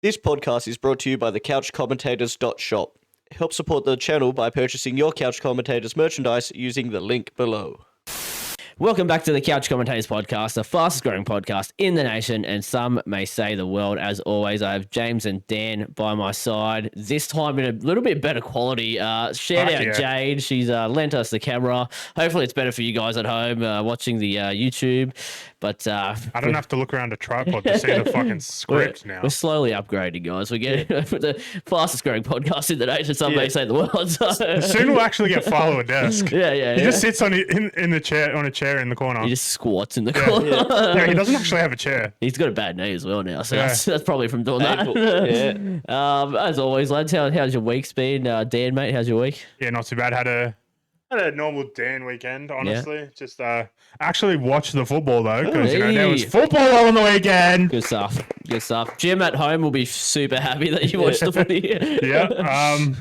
This podcast is brought to you by the couchcommentators.shop. Help support the channel by purchasing your Couch Commentators merchandise using the link below. Welcome back to the Couch Commentators podcast, the fastest growing podcast in the nation, and some may say the world. As always, I have James and Dan by my side, this time in a little bit better quality. Shout out Jade. She's lent us the camera. Hopefully it's better for you guys at home watching the YouTube. But I don't have to look around a tripod to see the fucking script now. We're slowly upgrading, guys. We're getting the fastest growing podcast in the nation. Some may say the world. So. Soon we'll actually get Philo a desk. He just sits on the chair on a chair in the corner. He just squats in the corner. Yeah, he doesn't actually have a chair. He's got a bad knee as well now, so that's probably from doing that. As always, lads, how's your week's been? Dan, mate, how's your week? Yeah, not too bad. Had a normal Dan weekend, honestly. Yeah. Just actually watched the football though, because there was football on the weekend. Good stuff. Jim at home will be super happy that you watched the footy. Yeah. And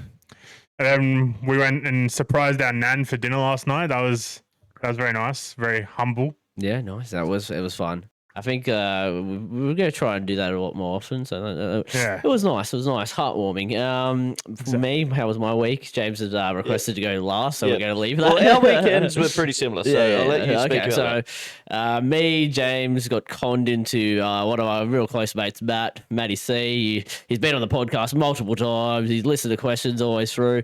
then we went and surprised our nan for dinner last night. That was very nice, very humble. Yeah, nice. It was fun. I think we were going to try and do that a lot more often. So it was nice. Heartwarming. For me, how was my week? James has requested to go last, so we're going to leave that. Well, our weekends were pretty similar, so I'll let you speak about that. Me, James, got conned into one of our real close mates, Matty C. He's been on the podcast multiple times. He's listened to questions always through.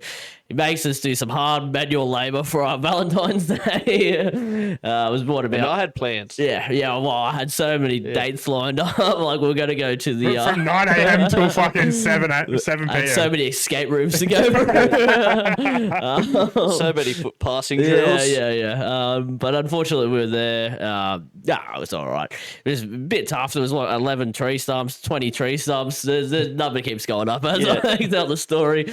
He makes us do some hard manual labour for our Valentine's Day. It was what about? And I had plans. Yeah. Well, I had so many dates lined up. Like we we're going to go to the from 9 a.m. till fucking 7 p.m. So many escape rooms to go through. So many passing drills. Yeah. But unfortunately, we were there. It was all right. It was a bit tough. There was 11 tree stumps, 20 tree stumps. The number keeps going up as I tell the story.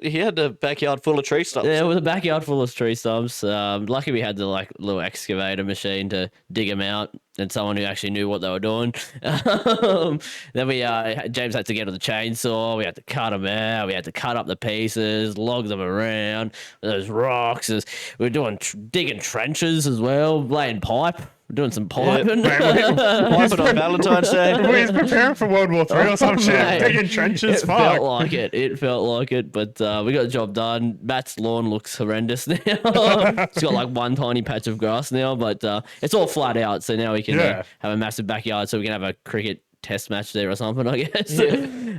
He had a backyard full of tree stumps. Yeah, it was a backyard full of tree stumps. Lucky we had the little excavator machine to dig them out, and someone who actually knew what they were doing. Then James had to get on the chainsaw. We had to cut them out. We had to cut up the pieces, log them around. Those rocks. We were doing digging trenches as well, laying pipe. We're doing some piping. Piping on Valentine's Day. We're preparing for World War III or some shit. Digging trenches. It felt like it. But we got the job done. Matt's lawn looks horrendous now. It's got like one tiny patch of grass now, but it's all flat out. So now we can have a massive backyard, so we can have a cricket test match there or something, I guess.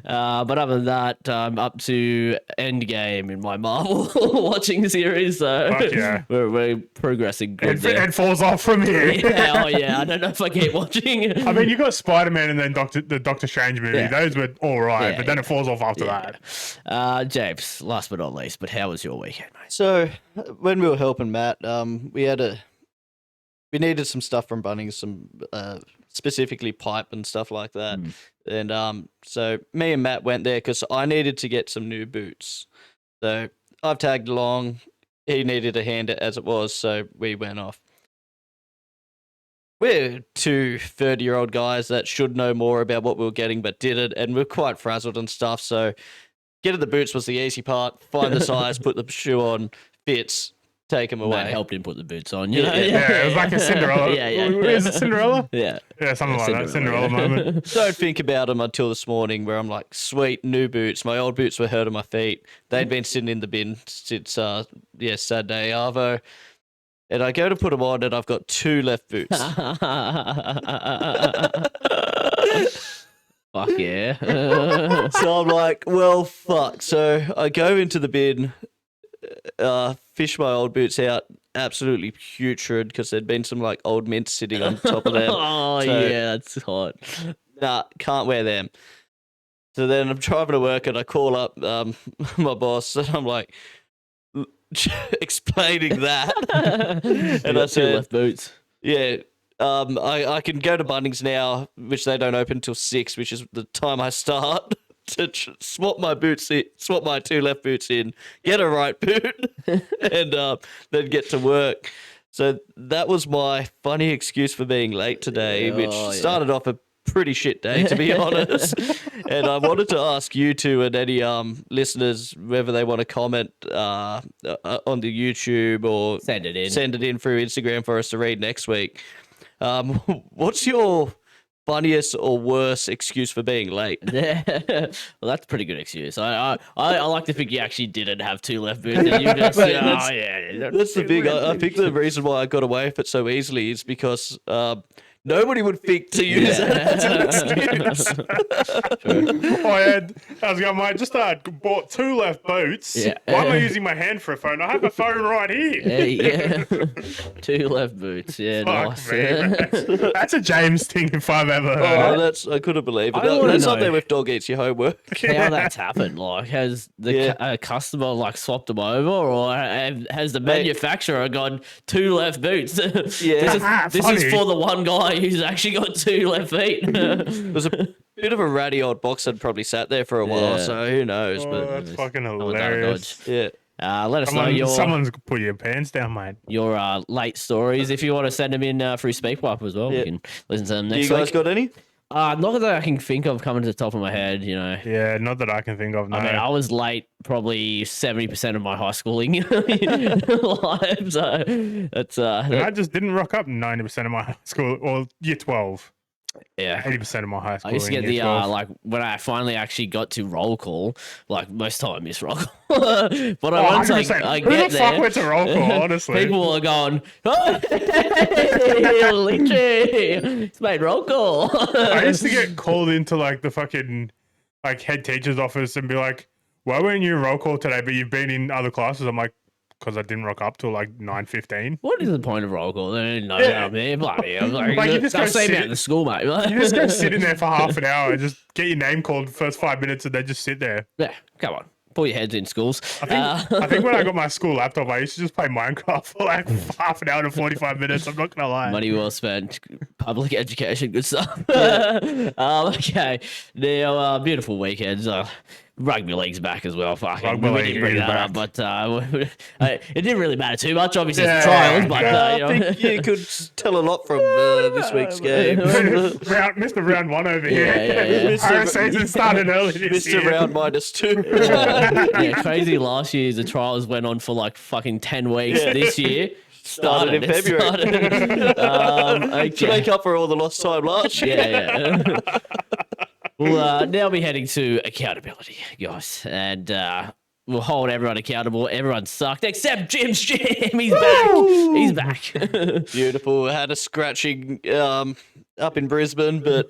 But other than that, I'm up to Endgame in my Marvel watching series, so we're progressing good there. It falls off from here. I don't know if I keep watching. I mean, you got Spider-Man and then the Doctor Strange movie. Yeah. Those were all right, but then it falls off after that. James, last but not least, but how was your weekend, mate? So when we were helping Matt, we needed some stuff from Bunnings, some specifically pipe and stuff like that. And so me and Matt went there because I needed to get some new boots. So I've tagged along. He needed a hand as it was, so we went off. We're two 30-year-old guys that should know more about what we were getting but didn't, and we're quite frazzled and stuff. So getting the boots was the easy part. Find the size, put the shoe on, fits. Take him away. Matt helped him put the boots on. It was like a Cinderella. Is it Cinderella? Yeah, something like that. Cinderella moment. Don't think about them until this morning, where I'm like, sweet new boots. My old boots were hurting my feet. They'd been sitting in the bin since Saturday Arvo, and I go to put them on, and I've got two left boots. Fuck yeah. So I'm like, well, fuck. So I go into the bin. Fish my old boots out, absolutely putrid because there'd been some like old mints sitting on top of them. That's hot. Nah, can't wear them. So then I'm driving to work and I call up my boss and I'm like explaining that. And I said, left boots. Yeah. I can go to Bunnings now, which they don't open until 6, which is the time I start. To swap my two left boots in, get a right boot, and then get to work. So that was my funny excuse for being late today, which started off a pretty shit day, to be honest. And I wanted to ask you two and any listeners whether they want to comment on the YouTube or send it in through Instagram for us to read next week. What's your funniest or worst excuse for being late? Yeah. Well, that's a pretty good excuse. I like to think you actually didn't have 2 left boots. And you just, Mate, yeah. That's the big. I think the reason why I got away with it so easily is because nobody would think to use that as an excuse. I was going, mate, just bought 2 left boots. Yeah. Why am I using my hand for a phone? I have a phone right here. Yeah. 2 left boots. Yeah, Fuck nice. me, man. That's a James thing if I've ever heard it. I couldn't believe it. I wanna That's up know- there with dog eats your homework. How that's happened? Like, has the customer like swapped them over, or has the manufacturer gone 2 left boots? Yeah. this Funny. is for the one guy who's actually got 2 left feet. It was a bit of a ratty old box that probably sat there for a while, Yeah. so who knows? Oh, But that's fucking Someone done a hilarious. dodge. yeah. Let us know Someone's put your pants down, mate. your late stories. If you want to send them in through SpeakPipe as well, Yeah. we can listen to them You next guys week. got any? Not that I can think of coming to the top of my head, you know. Yeah, not that I can think of. No. I mean, I was late probably 70% of my high schooling life, so that's I just didn't rock up 90% of my high school or year 12. yeah. 80% of my high school. I used to get the year 12. like when I finally actually got to roll call, like most time I miss roll call. But once I 100%. get Who the fuck there, went to roll call, honestly? people are going, oh, hey, Lynchy, it's made roll call. I used to get called into like the fucking like head teacher's office and be like, why weren't you in roll call today, but you've been in other classes? I'm like, because I didn't rock up till like 9:15. What is the point of roll call? They don't know Yeah. that I'm there. Bloody hell. Like, you just they'll go see me sit- at the school, mate. You just go sit in there for half an hour and just get your name called the first 5 minutes and then just sit there. Yeah, come on. Pull your heads in schools. I think when I got my school laptop, I used to just play Minecraft for like half an hour to 45 minutes. I'm not going to lie. Money well spent. Public education, good stuff. Okay. Now, beautiful weekends. Rugby league's back as well. Fucking, Rugby we league didn't bring is that up, back. but it didn't really matter too much. Obviously, Yeah, it's trials, but yeah. I you know. think you could tell a lot from this week's game. Mr. Round 1 over here. Yeah. Our season started early this Mr. year. Round -2. Yeah, crazy. Last year, the trials went on for like fucking 10 weeks. Yeah. This year Started in February. Okay. To make up for all the lost time last year. Yeah. We'll now be heading to accountability, guys, and we'll hold everyone accountable. Everyone sucked except Jim's Jim. He's back. He's back. Beautiful. Had a scratching up in Brisbane, but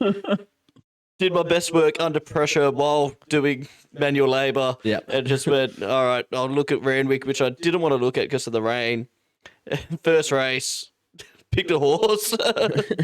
did my best work under pressure while doing manual labour. Yep. And just went, all right, I'll look at Randwick, which I didn't want to look at because of the rain. First race, picked a horse,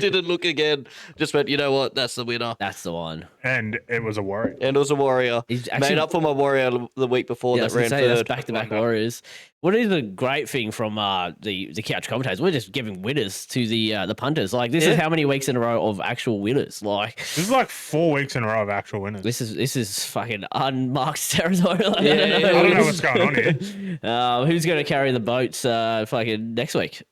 didn't look again. Just went, you know what, that's the winner. That's the one. And it was a worry. And it was a warrior. He's actually- Made up for my warrior the week before Yeah, I that was gonna ran say, that's third. back-to-back Warriors. What is the great thing from the couch commentators? We're just giving winners to the punters. Like this is how many weeks in a row of actual winners. Like This is like 4 weeks in a row of actual winners. this is fucking unmarked territory. Like, Yeah, I don't know what's going on here. Who's going to carry the boats fucking next week?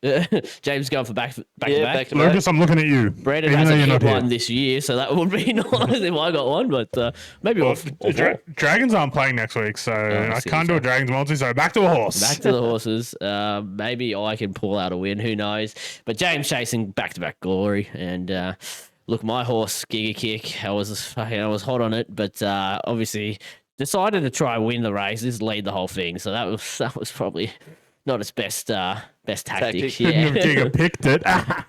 James going for back to back. Back to back. Lucas, I'm looking at you. Brandon even though hasn't you're hit not here. one this year, so that would be nice if I got one. But maybe Well, all four. Dragons aren't playing next week, so I see, can't do a Dragons multi, so back to a horse. Back to the horses. Maybe I can pull out a win. Who knows? But James chasing back-to-back glory, and look, my horse Giga Kick. I was hot on it, but obviously decided to try and win the race. Just lead the whole thing. So that was probably not its best tactic. Tactic. Shouldn't have Yeah. Giga picked it. Oh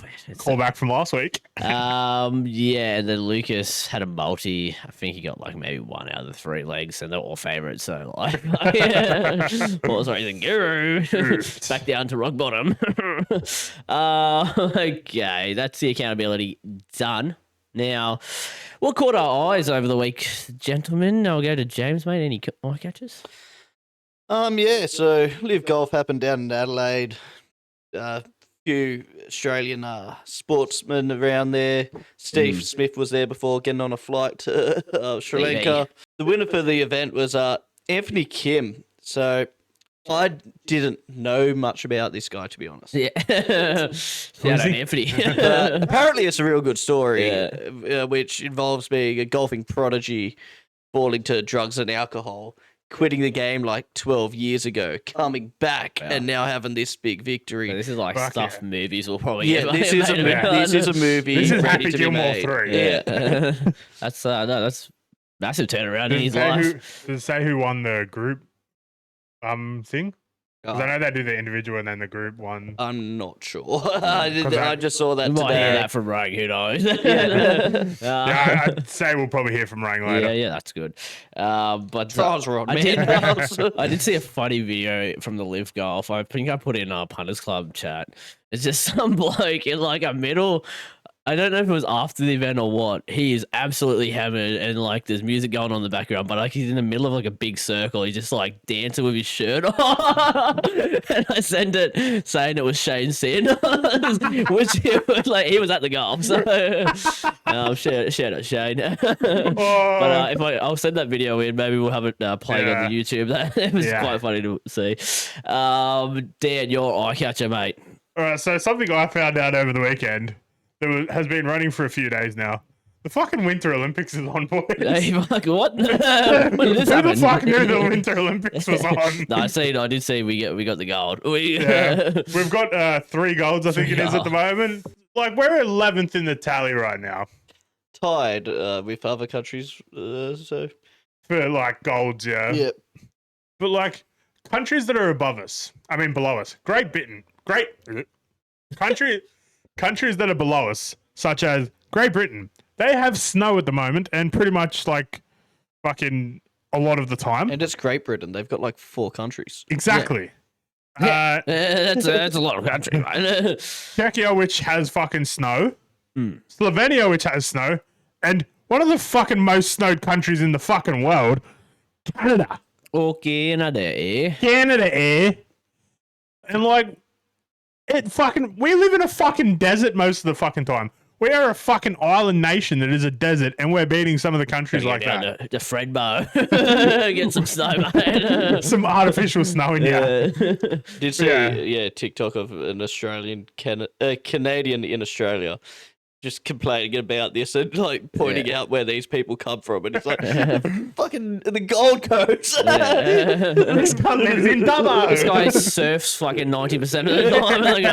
man. It's, Call back from last week. yeah, and then Lucas had a multi. I think he got like maybe 1 out of the 3 legs, and they're all favourites. So like, well, sorry, the guru back down to rock bottom. Okay, that's the accountability done. Now, what caught our eyes over the week, gentlemen? I'll go to James, mate. Any eye catches? Yeah, so Live Golf happened down in Adelaide. Few Australian sportsmen around there. Steve Smith was there before getting on a flight to Sri Hey, Lanka. The winner for the event was Anthony Kim. So I didn't know much about this guy, to be honest. Yeah. Shout out Anthony. Apparently, it's a real good story, Yeah. which involves being a golfing prodigy, falling to drugs and alcohol, quitting the game like 12 years ago, coming back, and now having this big victory. This is like stuff movies will probably Yeah, get this is a movie. This is ready Happy to be Gilmore made. 3. Yeah. That's massive turnaround in his life. Does it say who won the group thing? Because I Oh, know they do the individual and then the group one. I'm not sure. I just saw that We might hear today. that from Rogue, who knows? Yeah, I'd say we'll probably hear from Rang later. Yeah, that's good. But Trials were on, I man. I did see a funny video from the Live Golf. I think I put in our Punters Club chat. It's just some bloke in like a middle. I don't know if it was after the event or what. He is absolutely hammered and like there's music going on in the background, but like he's in the middle of like a big circle. He's just like dancing with his shirt on. And I sent it saying it was Shane Sin, which he was like he was at the golf. So shout out Shane. But I'll send that video in. Maybe we'll have it playing on the YouTube. It was quite funny to see. Dan, your eye catcher, mate. All right, so something I found out over the weekend that has been running for a few days now. The fucking Winter Olympics is on, boys. Hey, fuck, what? When did this Who happen? the fuck knew the Winter Olympics was on? No, I did see we got the gold. We've got 3 golds, I think it is at the moment. Like, we're 11th in the tally right now. Tied with other countries. So For, like, golds, yeah. Yep. But, like, countries that are above us, below us. Great Britain. Countries that are below us, such as Great Britain, they have snow at the moment and pretty much like fucking a lot of the time. And it's Great Britain. They've got like 4 countries. Exactly. That's a lot of country, right? Czechia, which has fucking snow. Slovenia, which has snow. And one of the fucking most snowed countries in the fucking world, Canada. Canada, eh? Canada, eh? And like, we live in a fucking desert most of the fucking time. We are a fucking island nation that is a desert, and we're beating some of the countries like that. The Fredbo. Get some snow, mate. Some artificial snow in here. Did see TikTok of an Australian Canadian in Australia just complaining about this and like pointing out where these people come from, and it's like fucking the Gold Coast. This guy lives in Dubbo. This guy surfs fucking 90% of the time. Like,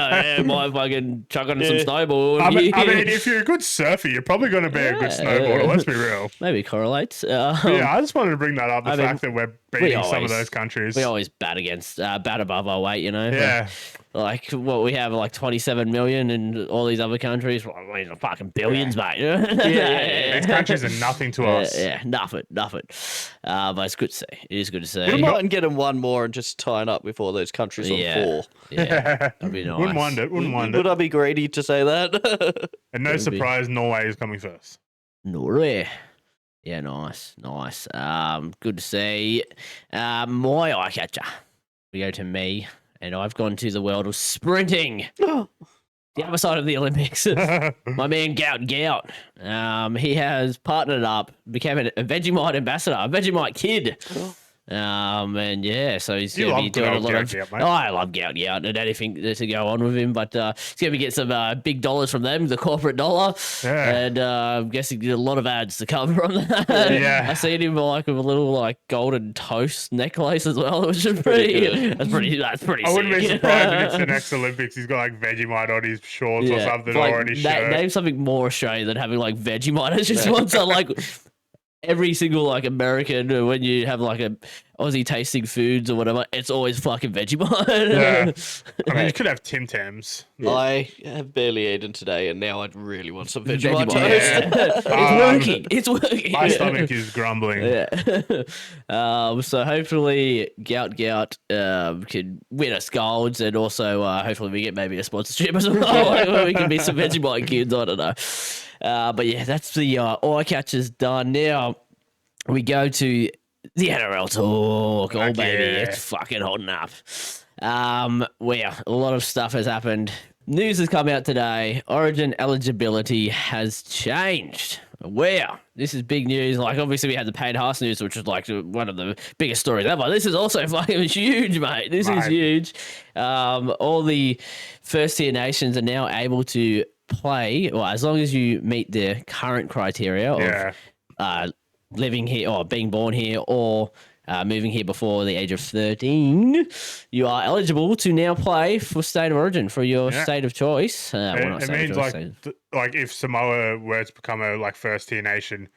might fucking chuck on some snowboard. I mean, if you're a good surfer, you're probably going to be a good snowboarder. Let's be real. Maybe correlates. I just wanted to bring that up. The fact that we're beating some of those countries. We always bat above our weight, you know. Yeah. Like what we have, like 27 million, and all these other countries, fucking billions, mate. These countries are nothing to us. Nothing. But it's good to see. It is good to see. Wouldn't mind getting one more and just tying up with all those countries on 4. Yeah, that'd be nice. Wouldn't mind it. Would I be greedy to say that? And no surprise, Norway is coming first. Norway. Yeah, nice. Good to see. My eye catcher. We go to me. And I've gone to the world of sprinting. The other side of the Olympics. My man Gout. He has partnered up, became a Vegemite ambassador, a Vegemite kid. And yeah, so he's going to be doing a lot of. I love Gout and anything to go on with him, but he's going to get some big dollars from them, the corporate dollar. Yeah. And I'm guessing a lot of ads to come from that. Yeah. I seen him like with a little like golden toast necklace as well, which is pretty. That's pretty. I wouldn't be surprised if it's the next Olympics. He's got like Vegemite on his shorts or something, like, or on his shirt. Name something more Australian than having like Vegemite as your sponsor, like. Every single like American, when you have like a Aussie tasting foods or whatever, it's always fucking Vegemite. Yeah. You could have Tim Tams. Yeah. I have barely eaten today, and now I'd really want some Vegemite toast. Yeah. It's working. My stomach is grumbling. Yeah. So hopefully Gout can win us golds, and also hopefully we get maybe a sponsorship as well. We can be some Vegemite kids. I don't know. But yeah, that's the eye catchers done. Now we go to the NRL talk. Oh, baby, it's fucking hot enough. Well, a lot of stuff has happened. News has come out today. Origin eligibility has changed. Wow, this is big news. Like, obviously, we had the Payne Haas news, which was like one of the biggest stories ever. This is also fucking huge, mate. This is huge. All the first-tier nations are now able to play, well, as long as you meet the current criteria of living here or being born here or moving here before the age of 13, you are eligible to now play for State of Origin for your state of choice. It means like if Samoa were to become a first tier nation,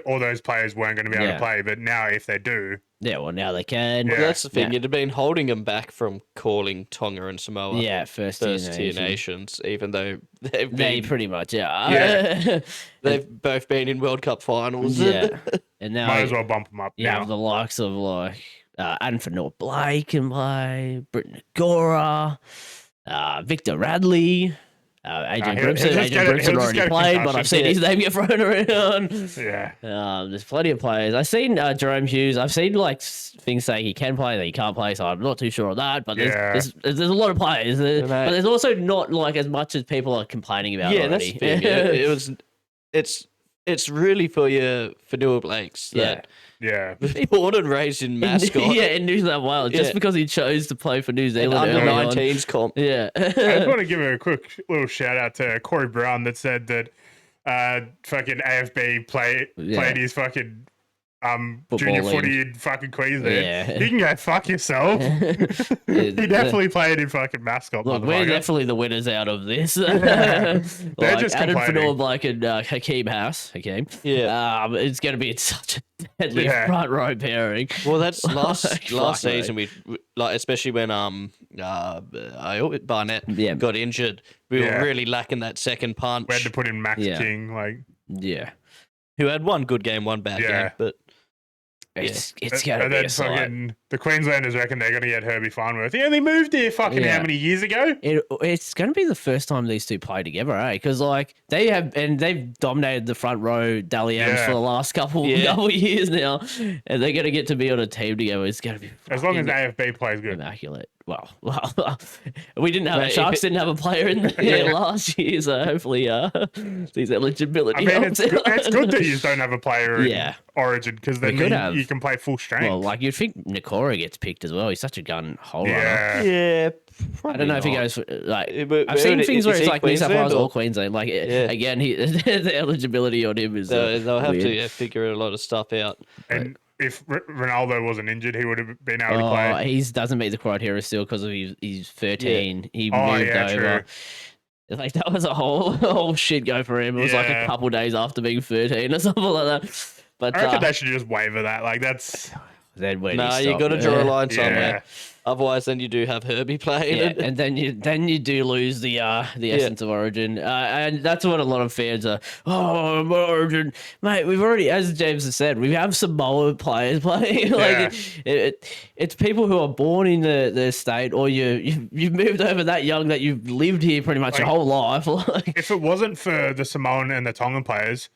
all those players weren't going to be able to play, but now if they do, well, now they can. Well, that's the thing. You'd have been holding them back from calling Tonga and Samoa first tier nations, even though they pretty much they've both been in World Cup finals. And now might as well bump them up. You have the likes of Adam Blake can play, Britton Agora, Victor Radley. Adrian Brimson already played, but I've seen his name get thrown around. Yeah. There's plenty of players. I've seen Jerome Hughes. I've seen things saying he can play, that he can't play, so I'm not too sure of that. But there's a lot of players. But there's also not as much as people are complaining about already. That's the thing. It's really for your Fanua Blakes that born and raised in Mascot. In New South Wales, just because he chose to play for New Zealand. Under 19s comp. Yeah. I just want to give a quick little shout out to Corey Brown that said that fucking AFB played his fucking junior footy in fucking Queensland. Yeah. You can go fuck yourself. He definitely played in fucking Mascot. Look, we're definitely the winners out of this. They're just Adam complaining. Fanua and Hakeem House. Yeah. It's going to be such a deadly front row pairing. Well, that's last season. We especially when Barnett got injured, we were really lacking that second punch. We had to put in Max King, who had one good game, one bad game, but. It's going to be a sight. The Queenslanders reckon they're going to get Herbie Farnworth. He only moved here how many years ago? It's going to be the first time these two play together, Because they've dominated the front row Dally-Ms for the last couple years now, and they're going to get to be on a team together. It's going to be as long as AFB plays good. Immaculate. Well, we didn't have Sharks didn't have a player in there last year, so hopefully these eligibility. I mean, it's good that you don't have a player in Origin because then you can play full strength. Well, you'd think Nakora gets picked as well. He's such a gun hole runner. Yeah. I don't know if he goes for, I've seen things where it's like New South Wales or Queensland. Again, the eligibility on him is. They'll have to figure a lot of stuff out. And if Ronaldo wasn't injured, he would have been able to play. He doesn't meet the criteria still because of he's 13. He moved over. True. That was a whole shit go for him. It was a couple days after being 13 or something like that. But I reckon they should just waiver that. That's. Then you got to draw a line somewhere. Otherwise, then you do have Herbie playing. And then you do lose the essence of Origin. And that's what a lot of fans are. Oh, Origin, mate. We've already, as James has said, we have Samoa players playing. It's people who are born in the state, or you've moved over that young that you've lived here pretty much your whole life. If it wasn't for the Samoan and the Tongan players,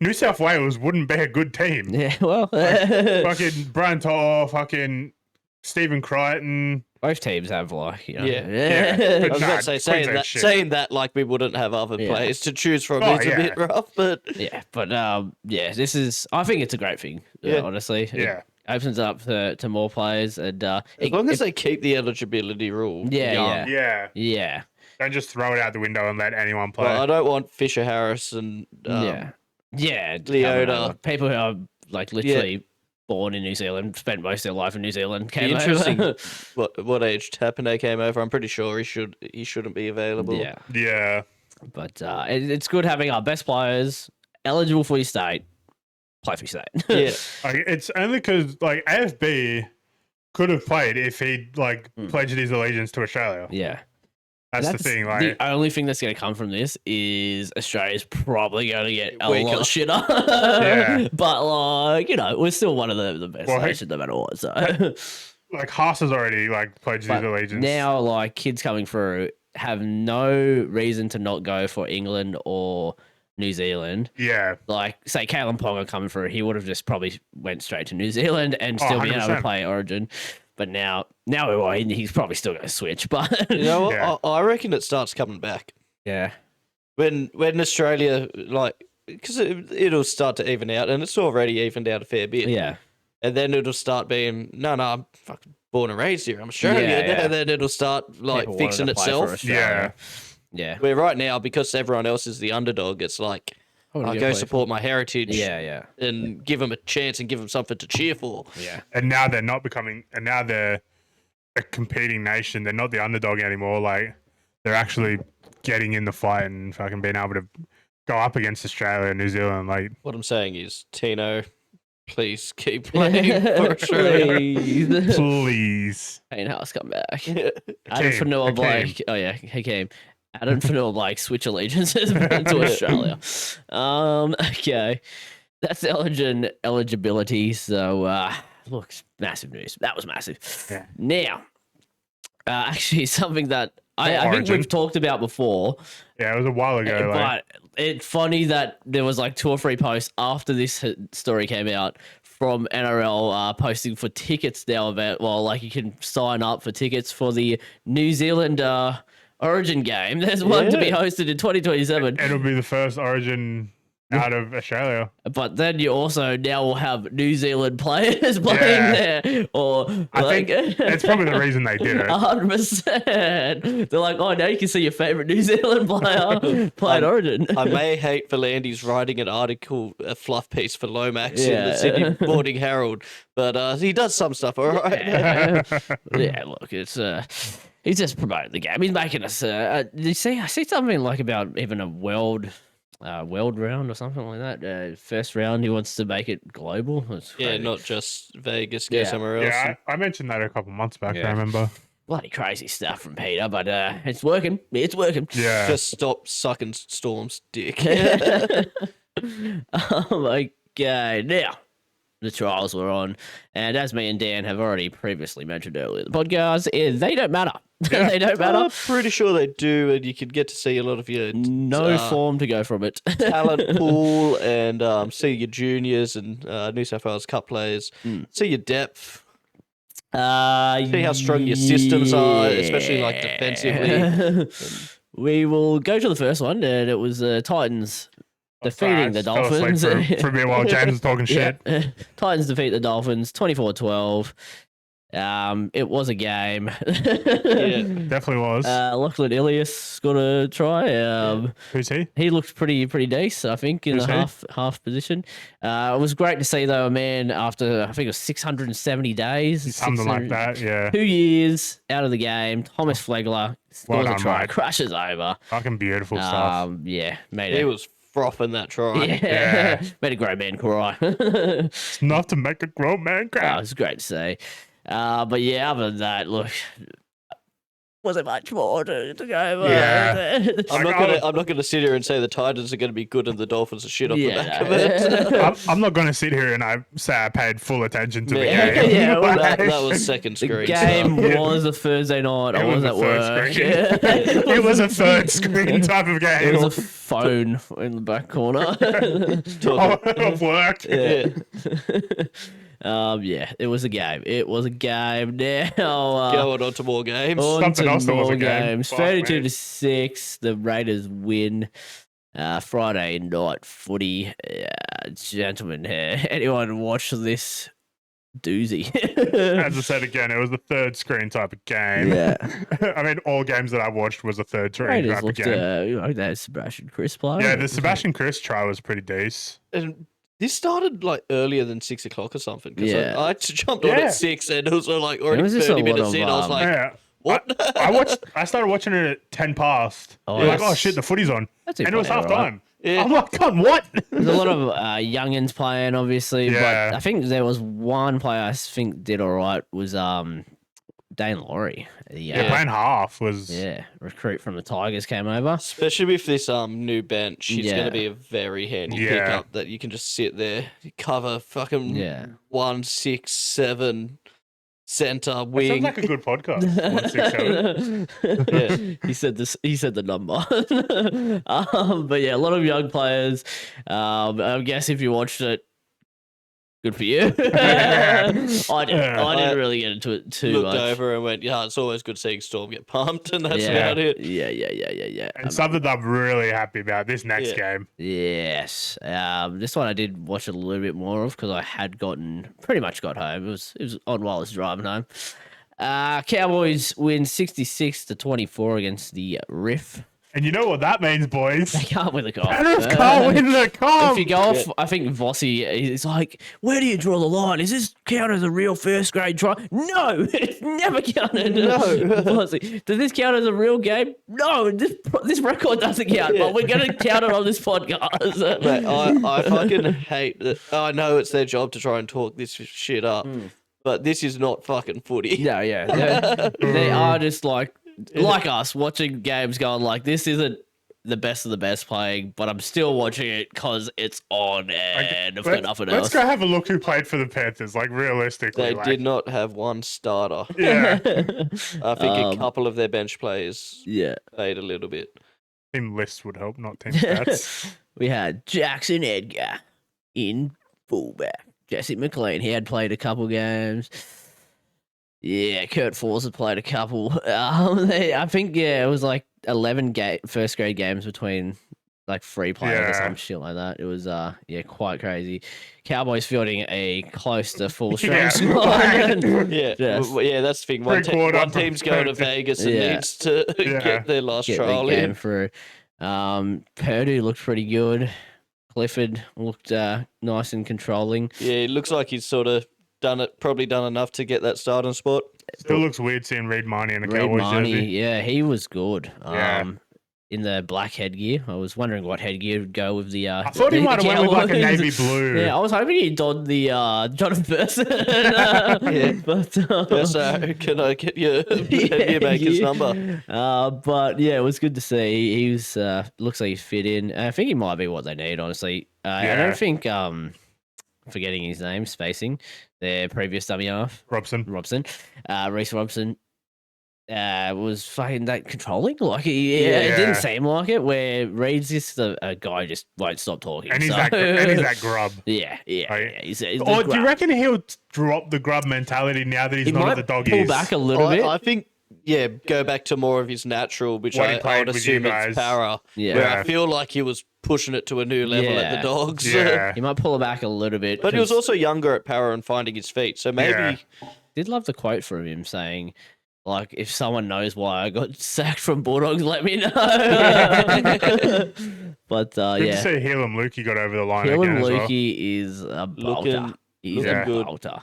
New South Wales wouldn't be a good team. Yeah, well, fucking Brian To'o, fucking Stephen Crichton. Both teams have I was about to say saying that like we wouldn't have other players to choose from is a bit rough, but this is. I think it's a great thing. Honestly, it opens up to more players, and as long as they keep the eligibility rule. Yeah. Don't just throw it out the window and let anyone play. Well, I don't want Fisher Harris and Leota. People who are literally born in New Zealand, spent most of their life in New Zealand. Interesting. what age Tapine came over? I'm pretty sure he shouldn't be available. Yeah. But it's good having our best players eligible for your state. Play for your state. It's only because AFB could have played if he pledged his allegiance to Australia. Yeah. That's the thing. The only thing that's going to come from this is Australia's probably going to get a lot shitter. But we're still one of the best nations no matter what. So Haas has already pledged his allegiance. Now kids coming through have no reason to not go for England or New Zealand. Yeah. Say Kalen Ponga coming through, he would have just probably went straight to New Zealand and still been able to play Origin. But now he's probably still going to switch. But I reckon it starts coming back. Yeah. When Australia because it'll start to even out, and it's already evened out a fair bit. Yeah. And then it'll start being I'm fucking born and raised here. I'm Australian, and then it'll start fixing itself. Yeah. Where right now, because everyone else is the underdog, it's like I'll go support my heritage. Yeah. And give them a chance and give them something to cheer for. Yeah. And now they're not becoming, and now they're a competing nation. They're not the underdog anymore. Like, they're actually getting in the fight and fucking being able to go up against Australia and New Zealand. Like, what I'm saying is, Tino, please keep playing for Australia. please. Payne House, come back. Adam Fanua Blake. Oh, yeah. Hakeem. Adam Fanua Blake, switch allegiances to Australia. Okay. That's eligibility. So, look, massive news. That was massive. Yeah. Now, actually, something that I think we've talked about before. Yeah, it was a while ago. But it's funny that there was like 2 or 3 posts after this story came out from NRL posting for tickets now about, well, like you can sign up for tickets for the New Zealand Origin game. There's one to be hosted in 2027. It'll be the first Origin out of Australia. But then you also now will have New Zealand players playing there. Or I think it's probably the reason they did it. 100%. They're like, oh, now you can see your favourite New Zealand player playing Origin. I may hate Volandis writing an article, a fluff piece for Lomax in the Sydney Morning Herald, but he does some stuff, all right? Yeah, look, it's... he's just promoting the game. He's making us... did you see? I see something like about even a world round or something like that. First round, he wants to make it global. Yeah, not just Vegas, go somewhere else. Yeah, I mentioned that a couple months back, I remember. Bloody crazy stuff from Peter, but it's working. It's working. Yeah. Just stop sucking Storm's dick. Okay, now the trials were on, and as me and Dan have already previously mentioned earlier in the podcast, they don't matter. They don't matter. I'm pretty sure they do, and you can get to see a lot of your form to go from it. talent pool and see your juniors and New South Wales Cup players. See your depth. See how strong your systems are, especially like defensively. We will go to the first one, and it was Titans defeating the Dolphins. For a bit while James was talking shit. Titans defeat the Dolphins 24-12. It was a game. Definitely was. Lachlan Ilias scored a try. Who's he? He looked pretty decent, I think, in the half position. It was great to see, though, a man after, I think it was 670 days. Something like that, yeah. 2 years out of the game. Thomas Flegler scores a try, mate. crashes over. Fucking beautiful stuff. Yeah, He was frothing that try. Yeah. Made a grown man cry. It's enough to make a grown man cry. It was great to see. But yeah, other than that, look, wasn't much more to go over. Yeah. I'm not gonna sit here and say the Titans are gonna be good and the Dolphins are shit off the back of it. I'm not going to sit here and say I paid full attention to the game. Yeah, well, that was second screen. The game was a Thursday night. I was at work. It was a third screen type of game. It was a phone in the back corner. Of work. Yeah, it was a game. It was a game. Now going on to more games. Something else that was a game. Games. 32-6. The Raiders win. Friday night footy. Gentlemen, anyone watch this doozy? As I said again, it was the third screen type of game. Yeah. I mean, all games that I watched was a third screen Raiders type of looked, game. that Sebastian Chris play. Yeah, the Sebastian Chris try was pretty decent. And this started like earlier than 6 o'clock or something. Because I jumped on Yeah. at 6 and it was like already was just 30 a lot minutes of, in. I was like, Yeah. what? I started watching it at 10 past. Oh, Like, that's- oh shit, the footy's on. That's And it was half alright. time. Yeah. I'm like, God, what? There's a lot of youngins playing, obviously, Yeah. but I think there was one player I think did all right was Dane Laurie. Yeah, playing half was. Recruit from the Tigers came over. Especially with this new bench, he's Yeah. going to be a very handy Yeah. pickup that you can just sit there, cover fucking 1, 6, 7 center Sounds wing. like a good podcast. 167. He said this. He said the number. But yeah, a lot of young players. I guess if you watched it, good for you. I didn't really get into it too Looked much. over and went, yeah, it's always good seeing Storm get pumped, and that's Yeah. about it. Yeah. And something that I'm really happy about this next game. Yes. This one I did watch a little bit more of because I had pretty much got home. It was on while I was driving home. Cowboys win 66-24 against the Riff. And you know what that means, boys? They can't win the comp. Penrith can't win the comp. If you go off, I think Vossi is like, where do you draw the line? Is this count as a real first grade try? No, it's never counted. No. Vossi, does this count as a real game? No, this record doesn't count, but we're going to count it on this podcast. Mate, I fucking hate that. I know it's their job to try and talk this shit up, but this is not fucking footy. Yeah, yeah. They are just like us watching games going like, this isn't the best of the best playing, but I'm still watching it because it's on and I've got nothing else. Let's go have a look who played for the Panthers, like realistically. They did not have one starter. Yeah. I think a couple of their bench players played a little bit. Team lists would help, not team stats. We had Jackson Edgar in fullback. Jesse McLean, he had played a couple games. Yeah, Kurt Force had played a couple. I think, it was like 11 first grade games between like 3 players or some shit like that. It was, quite crazy. Cowboys fielding a close to full strength squad. That's the thing. One team's going to Vegas and needs to get their last trial in. Through. Purdue looked pretty good. Clifford looked nice and controlling. Yeah, it looks like he's sort of probably done enough to get that starting spot. Still looks weird seeing Reid Marnie in the Cowboys jersey. Yeah, he was good. In the black headgear. I was wondering what headgear would go with the. I thought he might have went with like a navy blue. Yeah, I was hoping he'd donned the Jonathan Person. But can I get your headgear maker's number? But yeah, it was good to see. He was looks like he fit in. I think he might be what they need, honestly. I don't think forgetting his name, spacing their previous dummy half. Robson. Reece Robson. Was fucking that controlling. Like, it didn't seem like it. Where Reed's just a guy who just won't stop talking. And he's that grub. Yeah. He's do you reckon he'll drop the grub mentality now that he's not at the doggies? Pull back a little bit. I think. Yeah, go back to more of his natural, which I would assume it's para. Yeah. Where I feel like he was pushing it to a new level at the Dogs. Yeah. He might pull it back a little bit. But he was also younger at para and finding his feet. So maybe... Did love the quote from him saying, like, if someone knows why I got sacked from Bulldogs, let me know. But, Good to see Helam Lukey got over the line Helam again Lukey is a bolter. He's a bolter.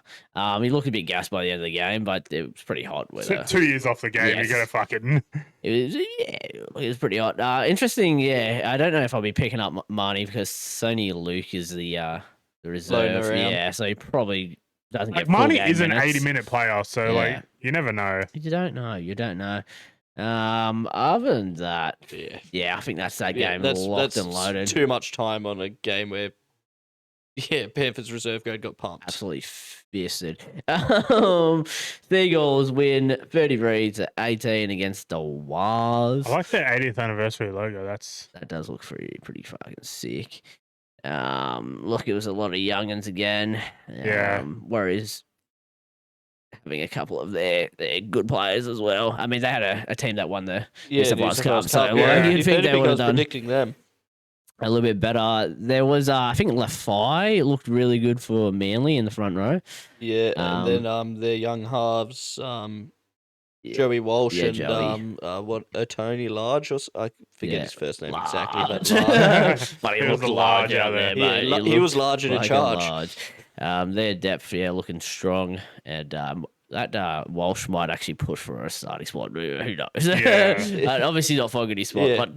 He looked a bit gassed by the end of the game, but it was pretty hot. 2 years off the game, you got to fucking... It was pretty hot. Interesting, I don't know if I'll be picking up Marnie because Sony Luke is the reserve. Yeah, so he probably doesn't get Marnie is an minutes. 80-minute player, so like you never know. You don't know. Other than that, I think that's that game locked and loaded. Too much time on a game where Panthers reserve grade got pumped. Absolutely fisted. Seagulls win 33-18 against the Wars. I like their 80th anniversary logo. That does look pretty fucking sick. Look, it was a lot of youngins again. Warriors having a couple of their good players as well. I mean, they had a team that won the New South Wales Cup, so you'd think they would have done predicting them a little bit better. There was, I think, Lafai. It looked really good for Manly in the front row. Yeah, and then their young halves, Joey Walsh and Tony Large, or I forget his first name exactly, but he looked large out there, mate. He was large and in charge. Their depth, looking strong, and that Walsh might actually push for a starting spot. Who knows? Obviously not Fogarty spot, but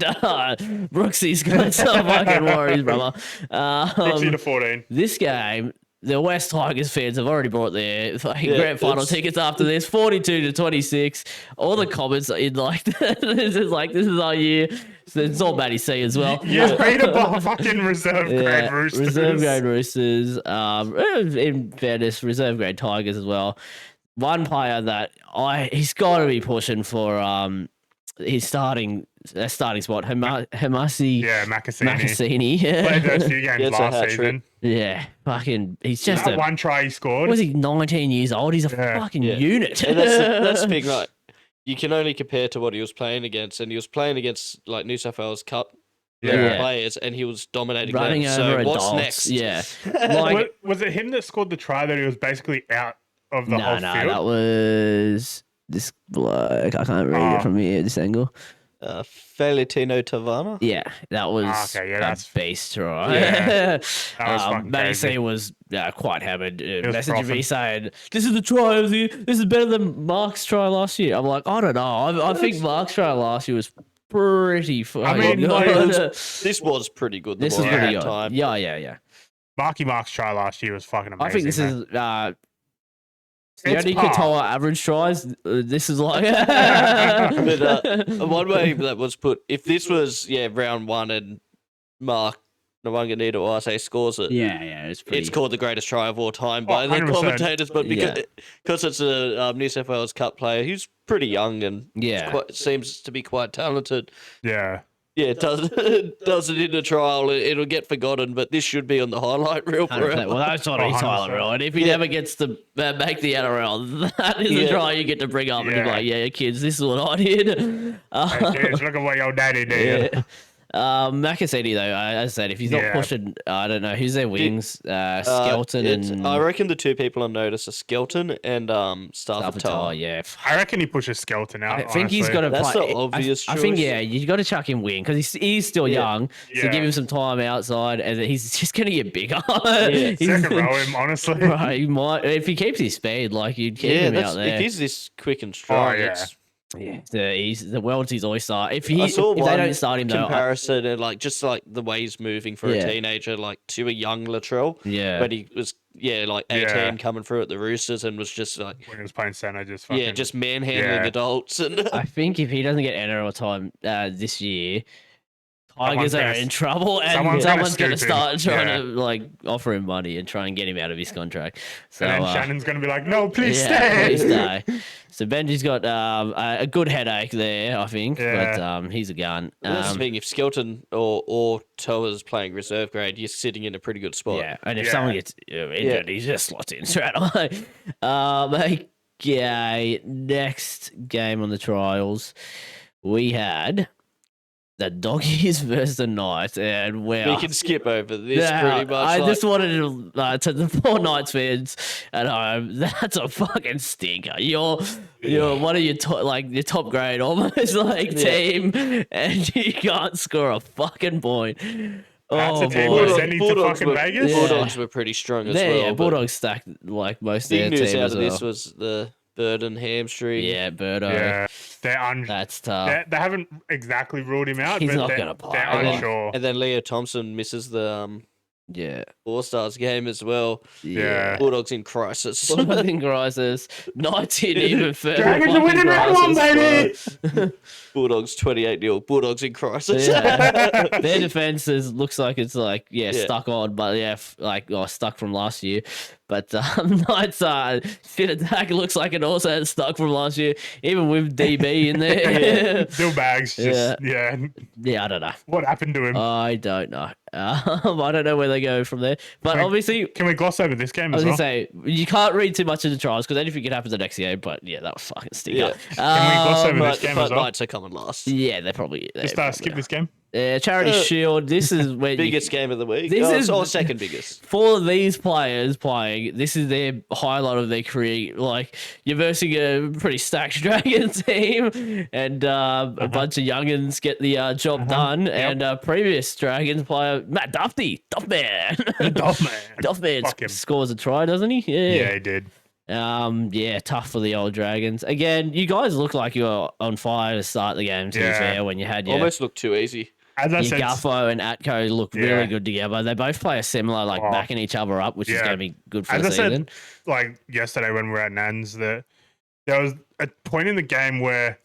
Brooksy's got some fucking worries, brother. Brooksy to 14. This game, the West Tigers fans have already brought their grand final tickets after this, 42-26. All the comments are in like, this is our year. So it's all Matty C as well. Yeah, beat a fucking reserve grade Roosters. Reserve grade Roosters. In fairness, reserve grade Tigers as well. One player that he's got to be pushing for his starting spot, Hamasi. Yeah, Makassini. Played those few games last season. Yeah, fucking. He's just that one try he scored. Was he 19 years old? He's a fucking unit. And that's the thing, right? You can only compare to what he was playing against, and he was playing against like New South Wales Cup players, and he was dominating running them. over So adults. what's next? Yeah, was it him that scored the try that he was basically out of the whole field? No, that was this bloke. I can't read it from here, this angle. Felitino Tavana. Yeah, that was Okay, yeah, a that's- beast try. Yeah, that was fucking Matty crazy. C was quite hammered, was messaging me frothing. saying, "This is the try of the year. This is better than Mark's try last year." I'm like, I don't know. I think Mark's try last year was pretty fucking mean, good. like, This was pretty good. The This more is I pretty had good. time. Yeah. Mark's try last year was fucking amazing. I think this man. is It's Sione par. Katoa average tries. This is like But one way that was put, if this was round one and Mark Nwanganita or I say scores it, yeah, it's pretty. it's called the greatest try of all time by the 100%. commentators. But Yeah. because it's a New South Wales Cup player, he's pretty young and Yeah. seems to be quite talented. Yeah. Yeah, it does it in a trial, it'll get forgotten. But this should be on the highlight reel 100%. forever. Well, that's not his 100%. highlight, and if he never gets to make the NRL, that is the Yeah. try you get to bring up and you're Yeah. like, yeah, kids, this is what I did. Hey, kids, look at what your daddy did. Yeah. Makaseti, though, as I said, if he's not Yeah. pushing, I don't know, who's their wings? Skelton and I reckon the two people on notice are Skelton and Stafford Tar. yeah. I reckon he pushes Skelton out. I think he's honestly. got to That's play. the obvious I think, choice. yeah, you got to chuck him wing because he's still young. So Yeah. give him some time outside, and then he's just going to get bigger. Yeah. He's- Second row him, honestly. Right, he might if he keeps his speed, like you'd keep him out there. if he's this quick and strong, yeah. it's Yeah, the world's his oyster. If I saw if they one don't start him though, comparison and just like the way he's moving for Yeah. a teenager, like to a young Latrell. Yeah. When he was like 18 Yeah. coming through at the Roosters and was just like When he was playing centre, just fucking... just manhandling yeah. adults and I think if he doesn't get NRL time this year, Tigers are in trouble, and someone's someone's gonna going to scoop him. start trying Yeah. to like offer him money and try and get him out of his contract. So And then Shannon's going to be like, no, please yeah, please stay. stay. So Benji's got a good headache there, I think, Yeah. but he's a gun. that's the thing. If Skelton or Toa's playing reserve grade, you're sitting in a pretty good spot. Yeah, and if Yeah. someone gets injured, he just slots in straight away. Okay, next game on the trials, we had the Doggies versus the Knights, and We wow. can skip over this Yeah, pretty much. I like- just wanted to the 4 Knights fans at home. That's a fucking stinker. You're one of your your top grade almost like team, and you can't score a fucking point. That's Oh a team boy. we're sending to Bulldogs fucking were, Vegas? Yeah. Bulldogs were pretty strong as well. Yeah, but Bulldogs stacked like most of Big their news team out as of well. this was the Burden hamstring. Yeah, Birdo. Yeah. They're That's tough. they haven't exactly ruled him out, He's but not they're, gonna play. they're And then, unsure. and then Leo Thompson misses the Yeah. All Stars game as well. Yeah. Bulldogs in crisis. Bulldogs in crisis. Knights in even further. Dragons are fucking winning round one, crisis. baby! Bulldogs 28-0. Bulldogs in crisis. Yeah. Their defense looks like it's Yeah. stuck on, but stuck from last year. But Knights shit attack looks like it also had stuck from last year, even with DB in there. Bill Bags just, yeah. Yeah, I don't know. What happened to him? I don't know. I don't know where they go from there. But obviously, Can we gloss over this game I as was well? gonna say you can't read too much of the trials because anything could happen the next game. But yeah, that was fucking stinker. Yeah. Can we gloss over but this game but as well? Knights are coming last. Yeah, they probably Just skip this game. Charity Shield. This is where Biggest game of the week. This is- or second biggest. for these players playing, this is their highlight of their career. Like you're versing a pretty stacked Dragon team, and a bunch of youngins get the job done. And previous Dragons player Matt Duffy, Duffman, Duffman. Fuck him. scores a try, doesn't he? Yeah, he did. Tough for the old Dragons. Again, you guys look like you were on fire to start the game. To be Yeah. fair, when you had your Almost looked too easy. As I your said, Guffo and Atco look Yeah. really good together. They both play a similar, backing each other up, which is Yeah. going to be good for as the I season. said, like yesterday when we were at Nans, that there was a point in the game where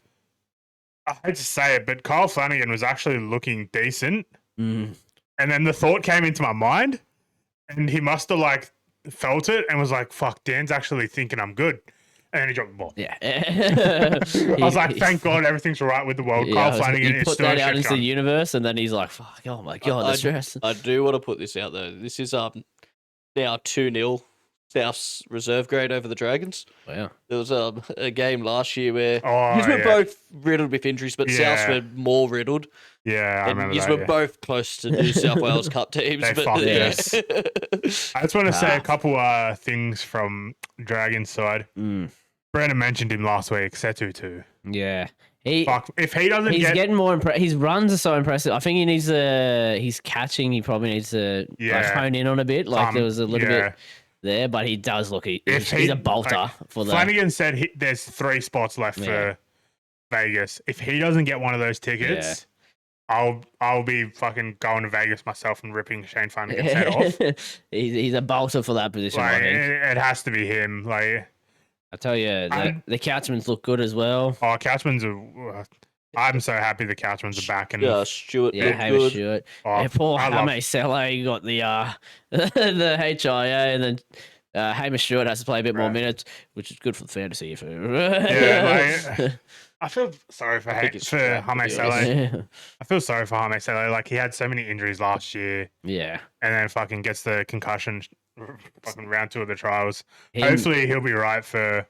I hate to say it, but Kyle Flanagan was actually looking decent, Mm. and then the thought came into my mind, and he must have felt it and was like, "Fuck, Dan's actually thinking I'm good," and then he dropped the ball. Yeah. I was like, "Thank God, everything's all right with the world." Kyle Flanagan he is put still that a out shit into the gun. universe, and then he's like, "Fuck! Oh my god, the stress." I do want to put this out though. This is now 2-0 South's reserve grade over the Dragons. Wow. There was a game last year where Oh, you were yeah. both riddled with injuries, but Yeah. Souths were more riddled. Yeah, I And remember you that. were yeah. both close to New South Wales Cup teams. They but fucked yeah. I just want to say a couple things from Dragon's side. Mm. Brandon mentioned him last week, Setu too. Yeah. If he doesn't He's get, getting more impressive. His runs are so impressive. I think he needs he's catching. He probably needs to like, hone in on a bit. Like there was a little bit there, but he does look. He's a bolter for the. Flanagan said there's 3 spots left for Vegas. If he doesn't get one of those tickets, I'll be fucking going to Vegas myself and ripping Shane Flanagan's head off. He's a bolter for that position. Like, I think it has to be him. Like I tell you, the Couchmans look good as well. Oh, Couchmans are. I'm so happy the Couchmans are back. And Stewart. Yeah, Hamish good. Stewart. Oh, Poor Hamish Sele got the the HIA, and then Hamish Stewart has to play a bit more minutes, which is good for the fantasy. I feel sorry for Hamish Sele. I feel sorry for Hamish Sele. Like he had so many injuries last year. Yeah, and then fucking gets the concussion. Fucking round 2 of the trials. Hopefully he'll be right for.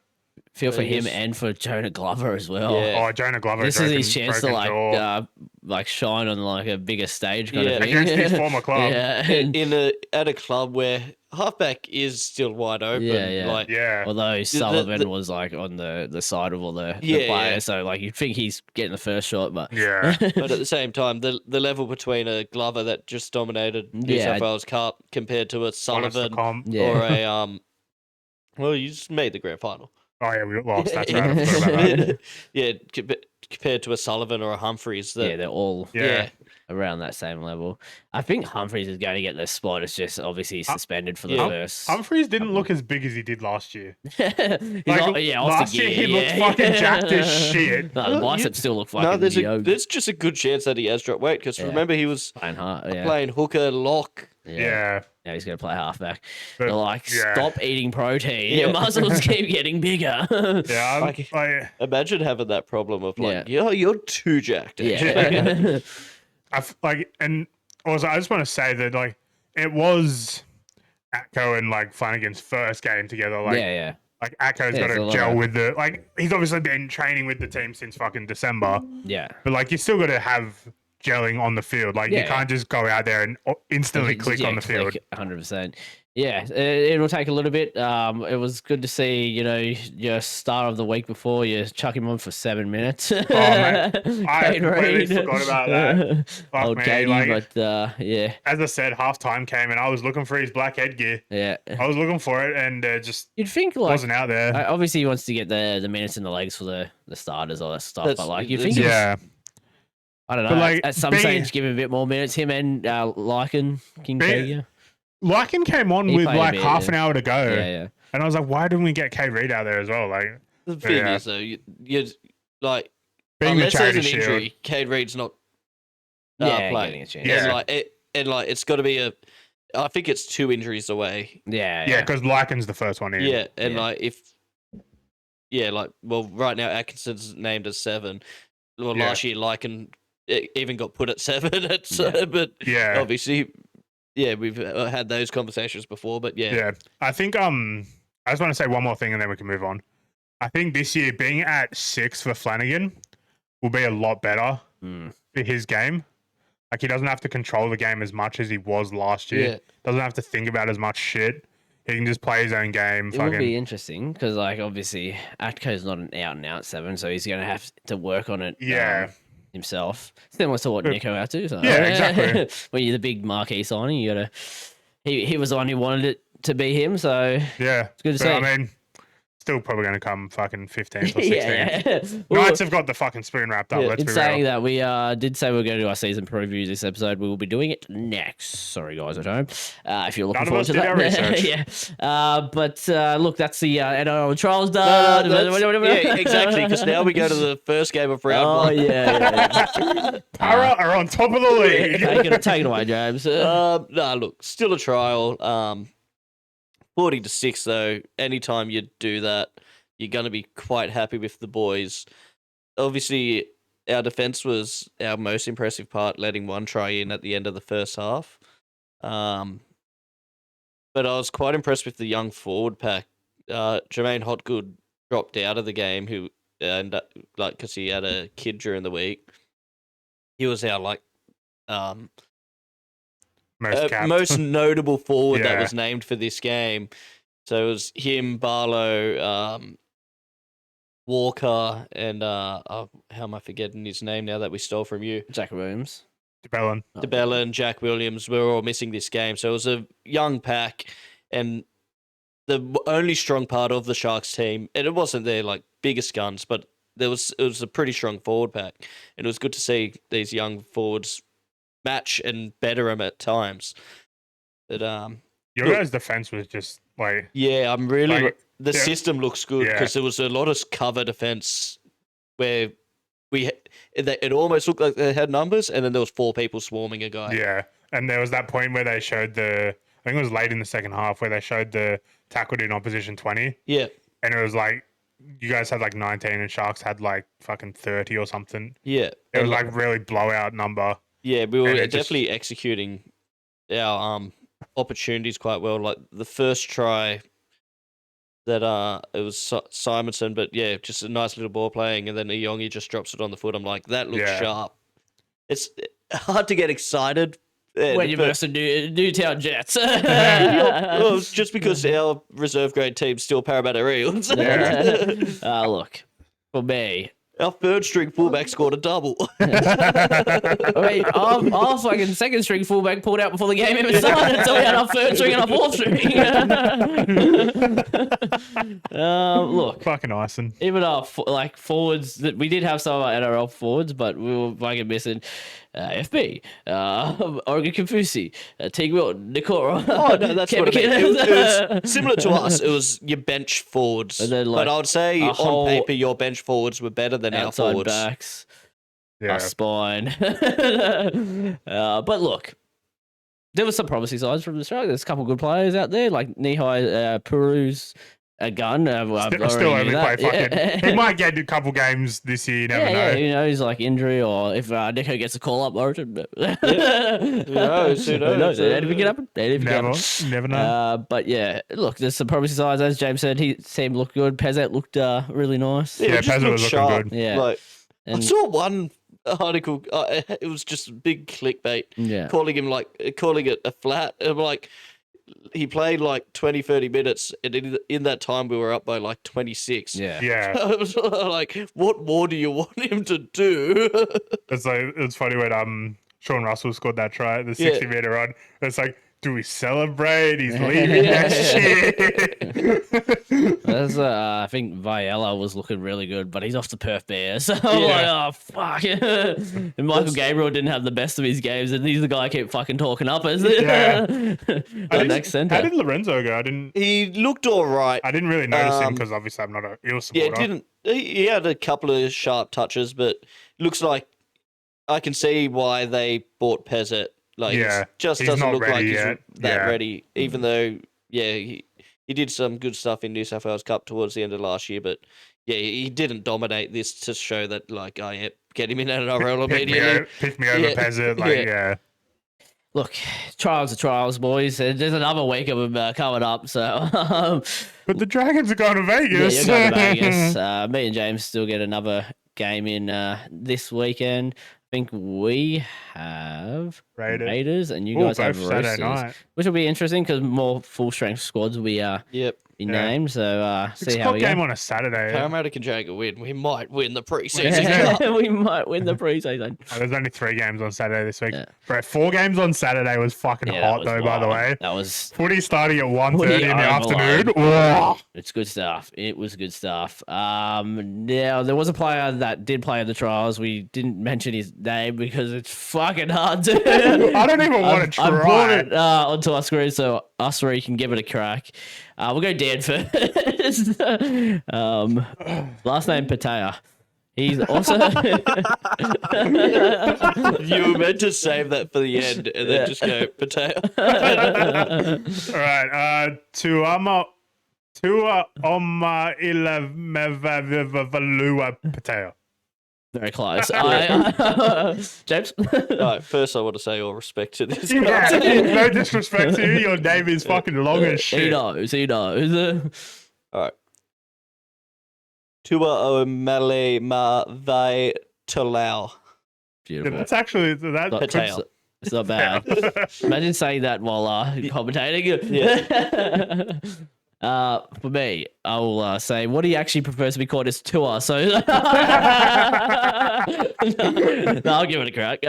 Feel for him and for Jonah Glover as well. Yeah. Oh, Jonah Glover. This is his chance to like shine on like a bigger stage kind of thing against his former club. At a club where halfback is still wide open. Although Sullivan was like on the side of all the players, so like you'd think he's getting the first shot, but but at the same time, the level between a Glover that just dominated New South Wales Cup compared to a Sullivan or a well, you just made the grand final. Oh yeah, we lost. That's right. I forgot about that. Compared to a Sullivan or a Humphreys. They're all around that same level. I think Humphreys is going to get the spot. It's just obviously suspended for the first. Humphreys didn't look as big as he did last year. Last year he looked fucking jacked as shit. No, the biceps still look fucking there's just a good chance that he has dropped weight because remember he was playing hooker, lock. Yeah, he's going to play halfback. They're like, stop eating protein. Your muscles keep getting bigger. Imagine having that problem of like, you're too jacked. Yeah. And also I just want to say that like it was Atco and like Flanagan's first game together. Like, like Atco's got to gel with he's obviously been training with the team since fucking December. Yeah. But like you still got to have gelling on the field. Like you can't just go out there and instantly click on the field. 100%. Yeah, it'll take a little bit. It was good to see, your star of the week before you chuck him on for 7 minutes. Oh man, I completely forgot about that. Fuck Old me, Katie, but as I said, halftime came and I was looking for his black headgear. Yeah, I was looking for it and just you'd think wasn't out there. Obviously, he wants to get the minutes in the legs for the starters, all that stuff. But like, you think, I don't know. But at some stage, give him a bit more minutes. Him and Lycan Kincaid. Lycan came on with like half an hour to go. Yeah. And I was like, why didn't we get K Reid out there as well? Like the thing is though, you're like being unless the there's an shield. injury, K Reid's not playing. A chance. And it's got to be I think it's 2 injuries away. Yeah, because Lycan's the first one in. Yeah, and right now Atkinson's named as 7. Well, last year Lycan even got put at 7. But obviously, we've had those conversations before. But I think I just want to say one more thing and then we can move on. I think this year being at 6 for Flanagan will be a lot better for his game. Like he doesn't have to control the game as much as he was last year. Yeah. Doesn't have to think about as much shit. He can just play his own game. It will be interesting because, like, obviously, Atco's not an out-and-out 7, so he's going to have to work on it himself. Similar to what Nico had to. So. Yeah, exactly. When you're the big marquee signing, you got to... He was the one who wanted it to be him, so... Yeah. It's good to see. I mean... Still probably going to come fucking 15th or 16th. Knights have got the fucking spoon wrapped up. Let's be real. Saying that, we did say we're going to do our season preview this episode. We will be doing it next. Sorry, guys at home. If you're looking forward to that. Our research. But look, that's the NRL trials done. Exactly. Because now we go to the first game of round 1. Para are on top of the league. Take it away, James. Look, still a trial. 40-6 though. Anytime you do that, you're going to be quite happy with the boys. Obviously, our defense was our most impressive part, letting 1 try in at the end of the first half. But I was quite impressed with the young forward pack. Jermaine Hotgood dropped out of the game, because he had a kid during the week. He was our most notable forward that was named for this game. So it was him, Barlow, Walker and how am I forgetting his name now that we stole from you? Jack Williams. DeBella and Jack Williams were all missing this game, so it was a young pack, and the only strong part of the Sharks team, and it wasn't their like biggest guns, but it was a pretty strong forward pack, and it was good to see these young forwards match and better them at times. But your guys' defense was just like I'm really like, the system looks good because there was a lot of cover defense where it almost looked like they had numbers, and then there was 4 people swarming a guy. Yeah, and there was that point where they showed I think it was late in the second half where they showed the tackled in opposition 20. Yeah, and it was like you guys had like 19 and Sharks had like fucking 30 or something. Yeah, it was like really blowout number. Yeah, we were definitely executing our opportunities quite well. Like the first try. That it was Simonson, but yeah, just a nice little ball playing, and then Iongi just drops it on the foot. I'm like, that looks sharp. It's hard to get excited when you're versus Newtown Jets. Well, just because our reserve grade team's still Parramatta Eels. Look, for me, our third string fullback scored a double. I mean, our fucking second string fullback pulled out before the game even started, so we had our third string and our fourth string. Look, fucking Ison. Even our forwards, that we did have some of our NRL forwards, but we were fucking missing FB, Oregon Kafusi, Teague Wilton, Nikora. Oh no, that's what I mean. It was similar to us. It was your bench forwards, then, but I would say on paper your bench forwards were better than our forwards. Backs, our spine. But look, there was some promising signs from the Australia. There's a couple of good players out there, like Nihai Peru's a gun. Still only play fucking. He might get a couple games this year. You never know. You know, he's like injury, or if Nico gets a call up, Origin. Who knows? Anything can happen. Never know. But yeah, look, there's some promising signs. As James said, he seemed look good. Pezet looked really nice. Yeah, Pezet was looking good. Yeah, like, I saw one article. It was just big clickbait. Yeah, calling it a flat. I'm like, he played like 20, 30 minutes, and in that time we were up by like 26. Yeah. So I was like, what more do you want him to do? It's funny when Sean Russell scored that try at the 60-meter run. It's like, do we celebrate? He's leaving that shit. That's, I think Viella was looking really good, but he's off to Perth Bears. So I'm like, oh, fuck. And Michael Gabriel didn't have the best of his games, and he's the guy I keep fucking talking up as next centre. How did Lorenzo go? He looked all right. I didn't really notice him because obviously I'm not an Eel supporter. He had a couple of sharp touches, but looks like I can see why they bought Pezet. Like, just doesn't look like he's that ready, even though, he did some good stuff in New South Wales Cup towards the end of last year, but he didn't dominate this to show that, like, get him in NRL immediately. Pick me over Pezet, Look, trials are trials, boys. There's another week of them coming up, so... but the Dragons are going to Vegas. Yeah, you're going to Vegas. Me and James still get another game in this weekend. I think we have Raiders and you guys have Roosters, which will be interesting because more full strength squads will be named. So see how we go. Game on a Saturday. Parramatta can drag a win. We might win the preseason. We might win the preseason. There's only 3 games on Saturday this week. Bro, 4 games on Saturday was fucking hot though. Wild. By the way, that was footy starting at 1:30 in the afternoon. Whoa. It's good stuff. It was good stuff. Now there was a player that did play in the trials. We didn't mention his name because it's fucking hard to. I don't even want to try. I brought it onto our screen so us 3 can give it a crack. We'll go Dan first. Last name Patea. He's also. You were meant to save that for the end and then just go Patea. All right. Tua Ilevalua Patea. Very close. James? All right, first I want to say all respect to this guy. No disrespect to you. Your name is fucking long as shit. He knows. All right. Tua O'Malley Mavai Talau. Beautiful. Yeah, that's actually... Patel. It's not bad. Imagine saying that while commentating. For me, I will say, what do you actually prefer to be called as Tua? So, no, I'll give it a crack.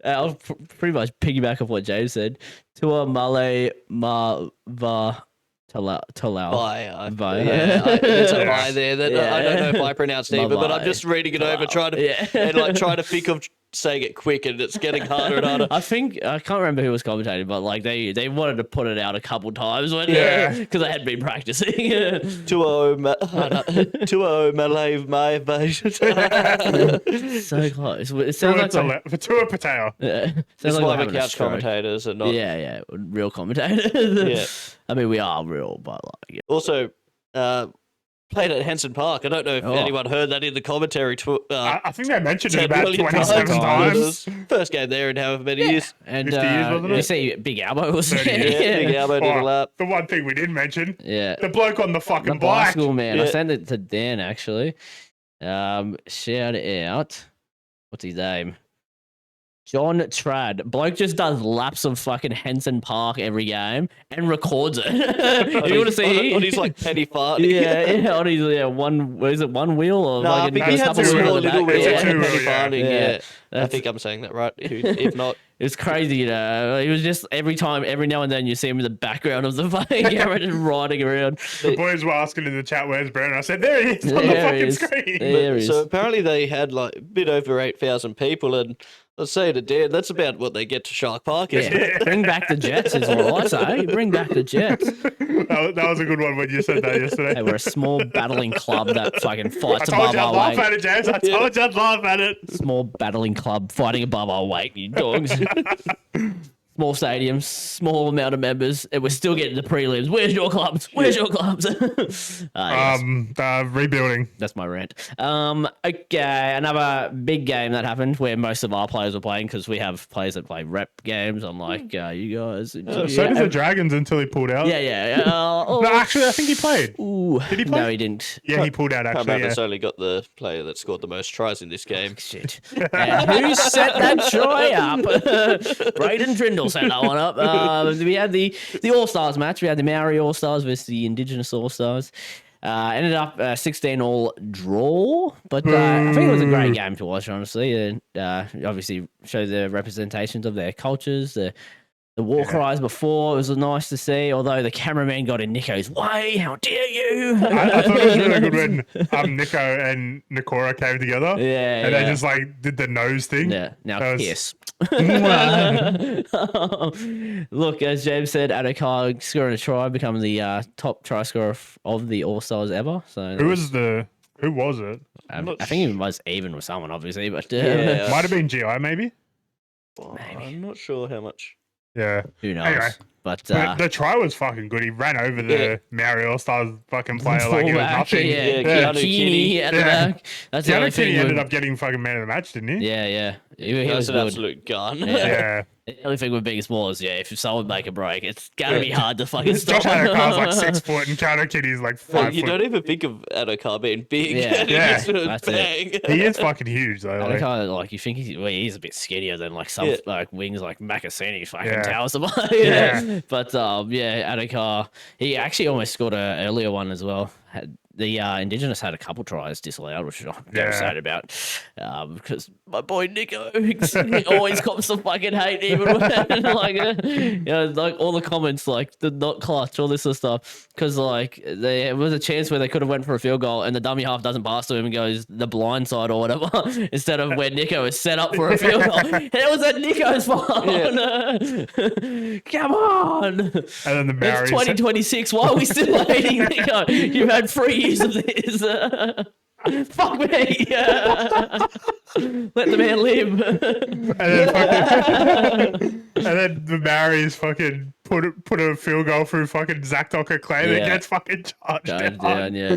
I'll pretty much piggyback off what James said. Tua Male Mava Talau. There's a lie there that I don't know if I pronounced either, but I'm just reading it over, trying to think of saying it quick, and it's getting harder and harder. I can't remember who was commentating, but like they wanted to put it out a couple times when because I had been practicing. Tuo Malay my So close. It sounds like for Tua Patel. That's why we're couch commentators and not real commentators. I mean, we are real, but like also. Played at Henson Park. I don't know if anyone heard that in the commentary. I think they mentioned it about 27 times. First game there in however many years. And 50 years, wasn't it? you see Big Albo was 30 there. years. Big Albo did a lap. The one thing we didn't mention. Yeah. The bloke on the fucking The bike. bicycle man. Yeah. I sent it to Dan actually. Shout out. What's his name? John Trad. Bloke just does laps of fucking Henson Park every game and records it. If you want to see on his like penny fart. on his one wheel or No, I think he had couple some wheels small on the little back? wheels. Yeah. Penny farting. Yeah. I think I'm saying that right. If not, It's crazy, you know. He was just every now and then you see him in the background of the fucking camera just riding around. The boys were asking in the chat, where's Brent? I said, there he is on the fucking screen. There he is. so apparently they had like a bit over 8,000 people, and let's say to Dan, that's about what they get to Shark Park. Isn't it? Yeah. Bring back the Jets is all I say. Bring back the Jets. That was a good one when you said that yesterday. Hey, we're a small battling club that fucking I fights told above you I'd our laugh weight. at it, James. I told you I'd laugh at it. Small battling club fighting above our weight, you dogs. Small stadiums, small amount of members, and we're still getting the prelims. Where's your clubs? Where's your clubs? Yes. Rebuilding. That's my rant. Okay, another big game that happened where most of our players were playing because we have players that play rep games. Unlike you guys. So did the Dragons until he pulled out. Yeah. No, actually, I think he played. Ooh, Did he play? No, he didn't. Yeah, he pulled out, actually. Parramatta's only got the player that scored the most tries in this game. Shit. And who set that try up? Braden Trindle set that one up. We had the All-Stars match. We had the Maori All-Stars versus the Indigenous All-Stars. Ended up 16-all draw, but I think it was a great game to watch, honestly. And obviously show the representations of their cultures, the war cries before. It was nice to see, although the cameraman got in Nico's way. How dare you? I thought it was really good when Nico and Nikora came together. Yeah, And they just like did the nose thing. Yeah, now That was- kiss. Look, as James said, Adokar scoring a try, becoming the top try scorer of the All Stars ever. So Who was it? I think he was even with someone, obviously, but Yeah. Might have been GI, maybe. I'm not sure how much. Yeah. who knows? Anyway. But But the try was fucking good. He ran over the Maori All-Stars fucking player like it was fullback, nothing. Yeah, Keanu Keaney Kinney. at the Yeah. back. That's the only Keanu thing. Kinney ended up getting fucking man of the match, didn't he? Yeah. He was That's an good. absolute gun. Yeah. The only thing with being small is, if someone make a break, it's gonna be hard to fucking stop. Josh Adokar's like 6 foot and Keanu Kinney's like 5 You foot. don't even think of Adokar being big. Yeah. And he Yeah, just sort of that's it. bang. He is fucking huge though. And Like, kind of like you think he's a bit skinnier than like some Yeah. like wings like Makasini fucking Yeah. towers above. Yeah. But Adokar, he actually almost scored an earlier one as well. The Indigenous had a couple tries disallowed, which I'm devastated about. Because my boy Nico, he always cops the fucking hate, even when like all the comments like the not clutch, all this sort of stuff. Because like there was a chance where they could have went for a field goal and the dummy half doesn't pass to him and goes the blind side or whatever, instead of where Nico is set up for a field goal. And it was at Nico's fault. Come on. and then the It's Maoris. 2026. Why are we still hating Nico? You've had 3 years of this. Fuck me. Let the man live. And then the Maoris fucking put a field goal through fucking Zach Docker Clay that Yeah. gets fucking charged Going down. down, yeah.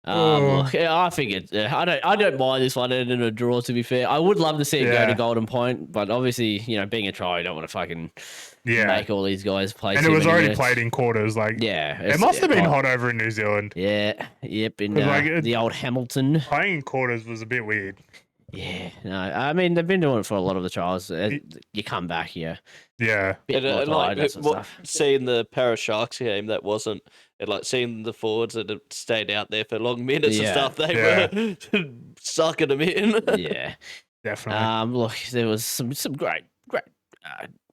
Look, I think it. I don't mind this one ending in a draw. To be fair, I would love to see it go Yeah. to Golden Point, but obviously, being a try, you don't want to fucking Yeah. make all these guys play. And too it was many already minutes. played in quarters. Like, Yeah, it must have been hot over in New Zealand. Yeah, yep, in Like, the old Hamilton. Playing in quarters was a bit weird. Yeah, no, I mean they've been doing it for a lot of the trials. You come back, Yeah. bit And, more like tired, that sort of stuff. seeing the Para Sharks game, that wasn't. and like seeing the forwards that had stayed out there for long minutes and Yeah. stuff, they were sucking them in. Yeah. Definitely. Look, there was some great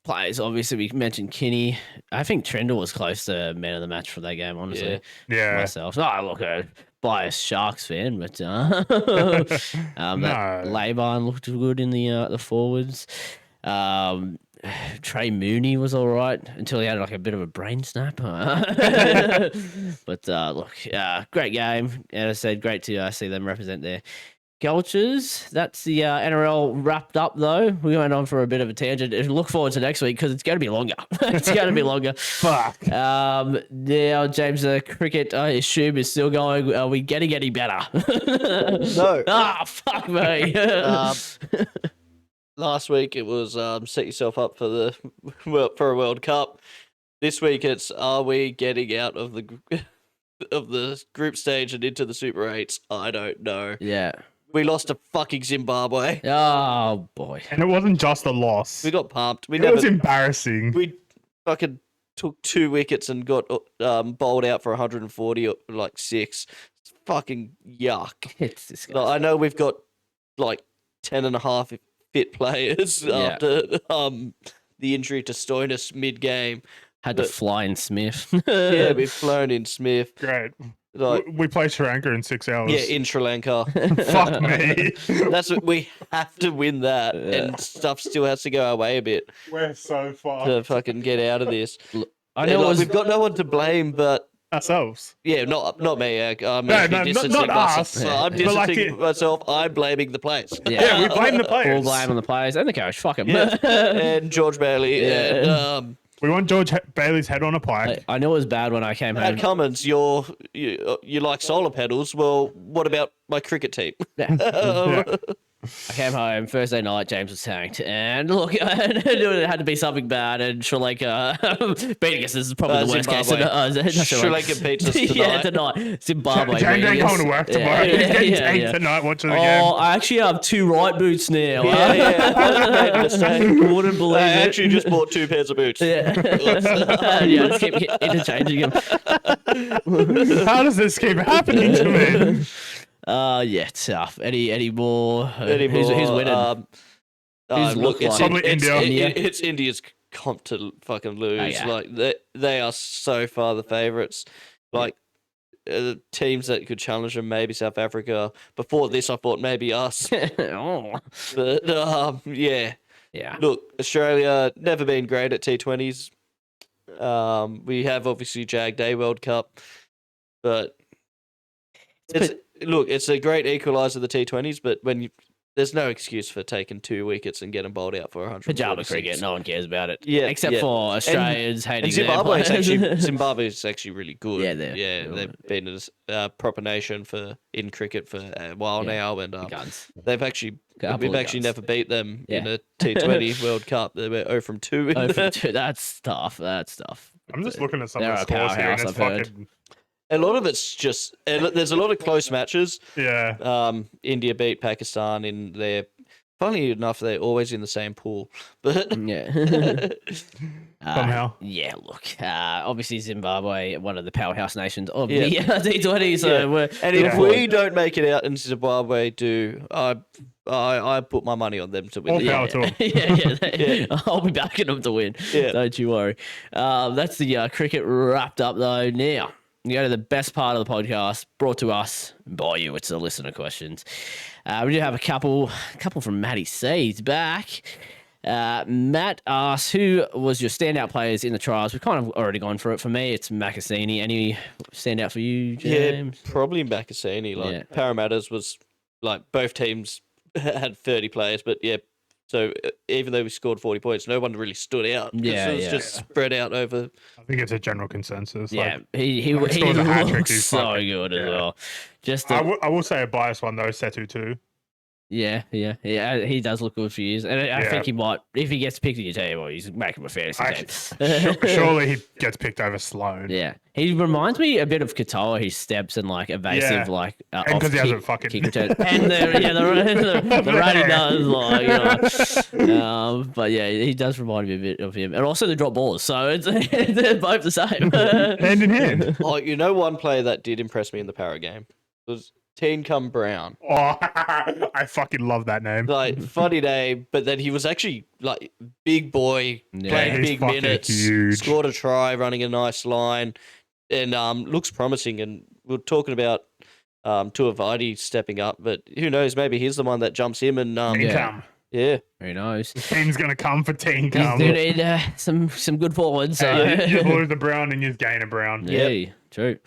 players. Obviously, we mentioned Kinney. I think Trindle was close to man of the match for that game, honestly. Yeah. Myself. Oh, look, a biased Sharks fan, but that Laban looked good in the forwards. Trey Mooney was all right until he had like a bit of a brain snap. But look, great game. As I said, great to see them represent their cultures. That's the NRL wrapped up, though. We went on for a bit of a tangent. Look forward to next week because it's going to be longer. It's going to be longer. Fuck. Now, James, the cricket, I assume, is still going. Are we getting any better? No. Fuck me. Last week it was set yourself up for a World Cup. This week it's are we getting out of the group stage and into the Super 8s? I don't know. Yeah. We lost to fucking Zimbabwe. Oh, boy. And it wasn't just a loss. We got pumped. It was embarrassing. We fucking took 2 wickets and got bowled out for 140 or like 6. It's fucking yuck. It's disgusting. Like, I know we've got like 10 and a half fit players after the injury to Stoinis mid-game. Had to fly in Smith. Yeah, we've flown in Smith. Great. Like, We play Sri Lanka in 6 hours. yeah, in Sri Lanka. Fuck me. That's what we have to win that, and stuff still has to go our way a bit We're so far. to fucking get out of this. I know it was we've got no one to blame, but Ourselves. yeah, not me. I'm No, actually no, distancing not myself. us. I'm But like distancing myself. I'm blaming the players. Yeah, we blame the players. all blame on the players and the coach. Fuck him. Yeah, and George Bailey. Yeah. And, We want George Bailey's head on a pike. I knew it was bad when I came home. Pat Cummins, you like solar pedals. Well, what about my cricket team? Yeah. I came home Thursday night. James was tanked, and look, I knew it had to be something bad. And Sri Lanka beating us is probably the worst case. Zimbabwe. Sri Lanka beats us tonight. Yeah, tonight. Zimbabwe. James ain't beating us. coming to work tomorrow. He's getting tanked tonight watching the game. Oh, I actually have 2 right boots now. Yeah, I made a mistake. Wouldn't believe I it. actually just bought 2 pairs of boots. Yeah, yeah, just keep interchanging them. How does this keep happening to me? Yeah, tough. Any more? Anymore. Who's winning? Who's look, it's, Probably India. It's India's comp to fucking lose. Oh, yeah. Like they are so far the favourites. Like teams that could challenge them, maybe South Africa. Before this, I thought maybe us. Oh. But yeah. Yeah. Look, Australia never been great at T20s. We have obviously Jagged a World Cup, but it's a great equaliser, the T20s. But there's no excuse for taking 2 wickets and getting bowled out for 100. Pajama cricket, no one cares about it. Yeah, except for Australians hating And Zimbabwe's actually really good. Yeah, they've been a proper nation in cricket for a while now, and guns. we've actually never beat them in Yeah. a T20 World Cup. They were 0 from 2. Oh, from 2. That's tough. I'm just looking at some They're of a the scores here, and powerhouse, it's I've heard. fucking... A lot of it's just there's a lot of close matches. Yeah. India beat Pakistan in their. Funny enough, they're always in the same pool, but Yeah. Somehow. Yeah, look. Obviously, Zimbabwe, one of the powerhouse nations of Yeah. the T20. So we're and if we don't make it out and Zimbabwe do, I put my money on them to win. All the power to them. yeah. I'll be backing them to win. Yeah. Don't you worry. That's the cricket wrapped up, though. Now, we go to the best part of the podcast, brought to us by you. It's the listener questions. We do have a couple from Matty C. He's back. Matt asks, who was your standout players in the trials? We've kind of already gone through it. For me, it's Makasini. Any standout for you, James? Yeah, probably Mbakasini. Parramatta's was like both teams had 30 players, but yeah. So even though we scored 40 points, no one really stood out. Yeah, it was just spread out over. I think it's a general consensus. Yeah, Like, he scores a hat-trick, looks he's so fucking- good as yeah. well. Just I will say a biased one though, Setu too. Yeah. He does look good for years, and I think he might, if he gets picked in your team, well, he's making a fantasy team. Surely he gets picked over Sloan. Yeah, he reminds me a bit of Katoa. His steps and like evasive, like and because he hasn't fucking kick return, and the running does like, but yeah, he does remind me a bit of him, and also the drop balls. So they're both the same, hand in hand. Oh, one player that did impress me in the Para game was Teen Cum Brown. Oh, I fucking love that name. Like, funny name, but then he was actually like big boy, playing big minutes, huge. Scored a try, running a nice line, and looks promising. And we're talking about Tuivasa stepping up, but who knows? Maybe he's the one that jumps him and Income. Yeah, who knows? The team's gonna come for Teen Cum. He's need some good forwards. So. You lose the Brown and you gain a Brown. Yeah, true.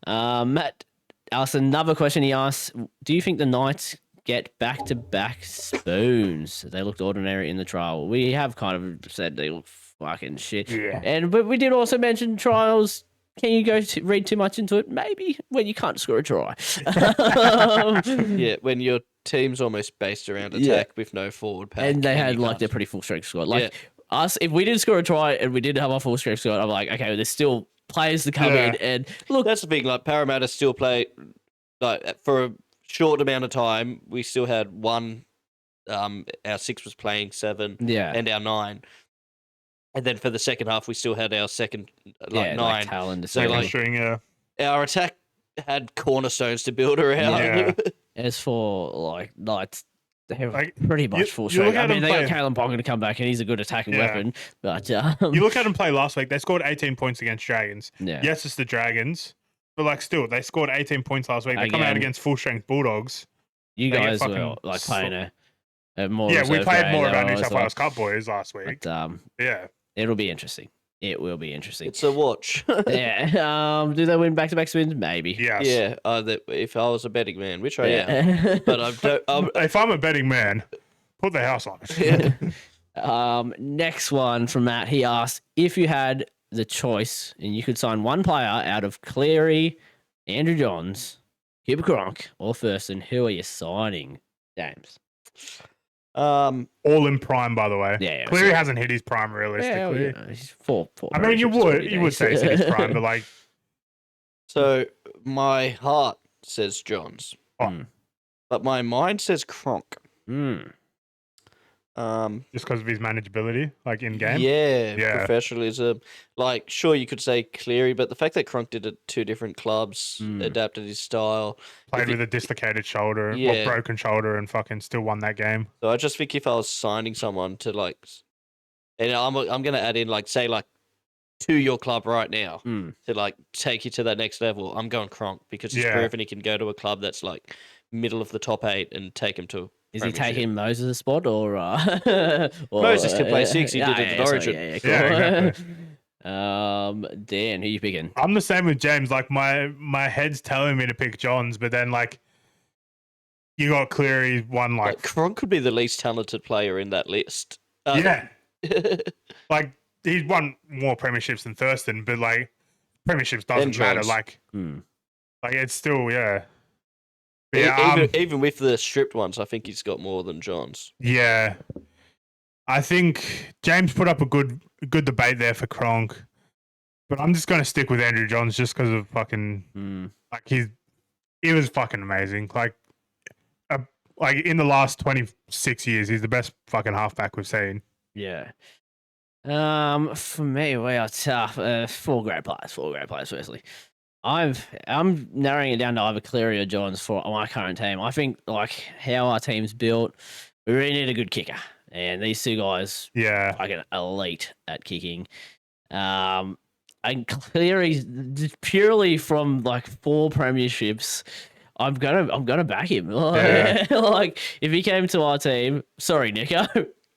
Matt asked another question. He asked, do you think the Knights get back-to-back spoons? They looked ordinary in the trial. We have kind of said they look fucking shit. Yeah. But we did also mention trials. Can you read too much into it? Maybe when you can't score a try. Yeah, when your team's almost based around attack with no forward pack. And they had like their pretty full strength squad. Like us, if we didn't score a try and we didn't have our full strength squad, I'm like, okay, well, there's still players to come in. And look, that's the thing. Like Parramatta still play like for a short amount of time. We still had one. Our 6 was playing 7. And our 9. And then for the second half, we still had our second 9. Like Talon, so like our attack had cornerstones to build around. Yeah. As for like Knights, they're pretty much full strength. I mean, they got Kalen Ponga to come back, and he's a good attacking weapon. But you look at them play last week; they scored 18 points against Dragons. Yeah. Yes, it's the Dragons, but like still, they scored 18 points last week. They come out against full strength Bulldogs. You guys were like playing a more. Yeah, we played more of our New South Wales Cup boys last week. But, it'll be interesting. It will be interesting. It's a watch. Yeah. Do they win back-to-back spins? Maybe. Yes. Yeah. If I was a betting man, which I am, but if I'm a betting man, put the house on it. Next one from Matt. He asked, if you had the choice and you could sign one player out of Cleary, Andrew Johns, Cooper Cronk, or Thurston, who are you signing, James? All in prime, by the way. Yeah. Cleary hasn't hit his prime realistically. He's four. I mean, you would say he's hit his prime, but like. So my heart says Johns, but my mind says Cronk. Just because of his manageability, like in game. Yeah, professionalism. Like, sure, you could say Cleary, but the fact that Cronk did it 2 different clubs, adapted his style, played with a dislocated shoulder or broken shoulder, and fucking still won that game. So I just think if I was signing someone to like, and I'm gonna add in like say like to your club right now to like take you to that next level, I'm going Cronk because he's proven he can go to a club that's like middle of the top 8 and take him to. Is he taking Moses' spot or Moses can play 6? He did it at Origin. Cool. Exactly. Dan, who you picking? I'm the same with James. Like my head's telling me to pick Johns, but then like you got Cleary one like Cronk could be the least talented player in that list. Like he's won more premierships than Thurston, but like premierships doesn't matter. Like it's still even with the stripped ones, I think he's got more than Johns. Yeah, I think James put up a good debate there for Cronk, but I'm just going to stick with Andrew Johns just because of fucking like he was fucking amazing. Like in the last 26 years, he's the best fucking halfback we've seen. Yeah. For me, we are tough. 4 great players. Firstly. I'm narrowing it down to either Cleary or Johns for my current team. I think like how our team's built, we really need a good kicker, and these 2 guys, fucking elite at kicking. And Cleary purely from like 4 premierships. I'm gonna back him. Like if he came to our team, sorry Nico,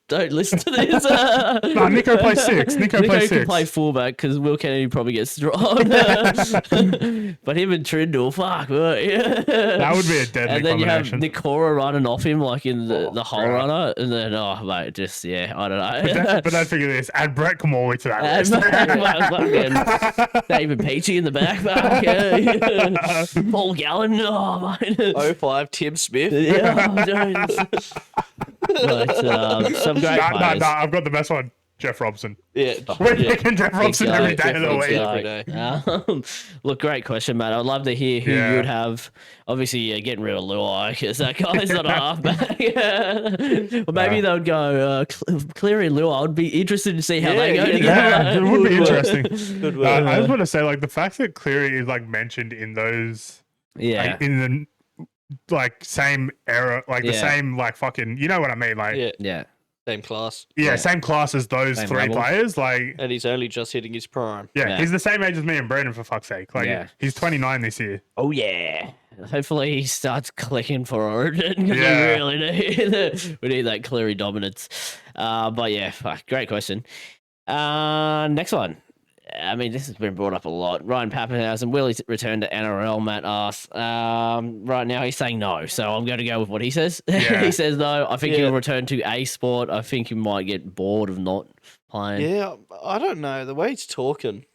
don't listen to this. No, Nico plays 6. Nico plays 6. Can play fullback because Will Kennedy probably gets dropped. But him and Trindle, fuck. That would be a deadly And then combination. you have Nikora running off him like in the hole right. runner. And then, mate, just, I don't know. But then figure this. Add Brett Kamali to that list. David Peachy in the back. Paul Gallen. Oh, mate. 05 Tim Smith. Yeah, Jones. But some great players. No, I've got the best one. Jeff Robson. Yeah. We're picking Jeff Robson every day Jeff of the Robson week. every day. Look, great question, mate. I'd love to hear who you would have. Obviously, getting rid of Luai because that guy's not a halfback. Or maybe they would go Cleary and Luai. I'd be interested to see how they go together. Yeah, it would be interesting. Good work. I just want to say, like, the fact that Cleary is like mentioned in those, like, in the same era, like the same, like, fucking, you know what I mean, like, Yeah. Same class. yeah, same class as those Same 3 level. players, like. And he's only just hitting his prime. Yeah, Yeah. he's the same age as me and Brandon, for fuck's sake. Like, he's 29 this year. Oh, yeah. Hopefully he starts clicking for Origin. Yeah. We really we need that Cleary dominance. But yeah, fuck, great question. Next one. I mean, this has been brought up a lot. Ryan Pappenhausen, will he return to NRL? Matt asks. Right now, he's saying no, so I'm going to go with what he says. Yeah. He says no. I think he'll return to a sport. I think he might get bored of not playing. Yeah, I don't know. The way he's talking,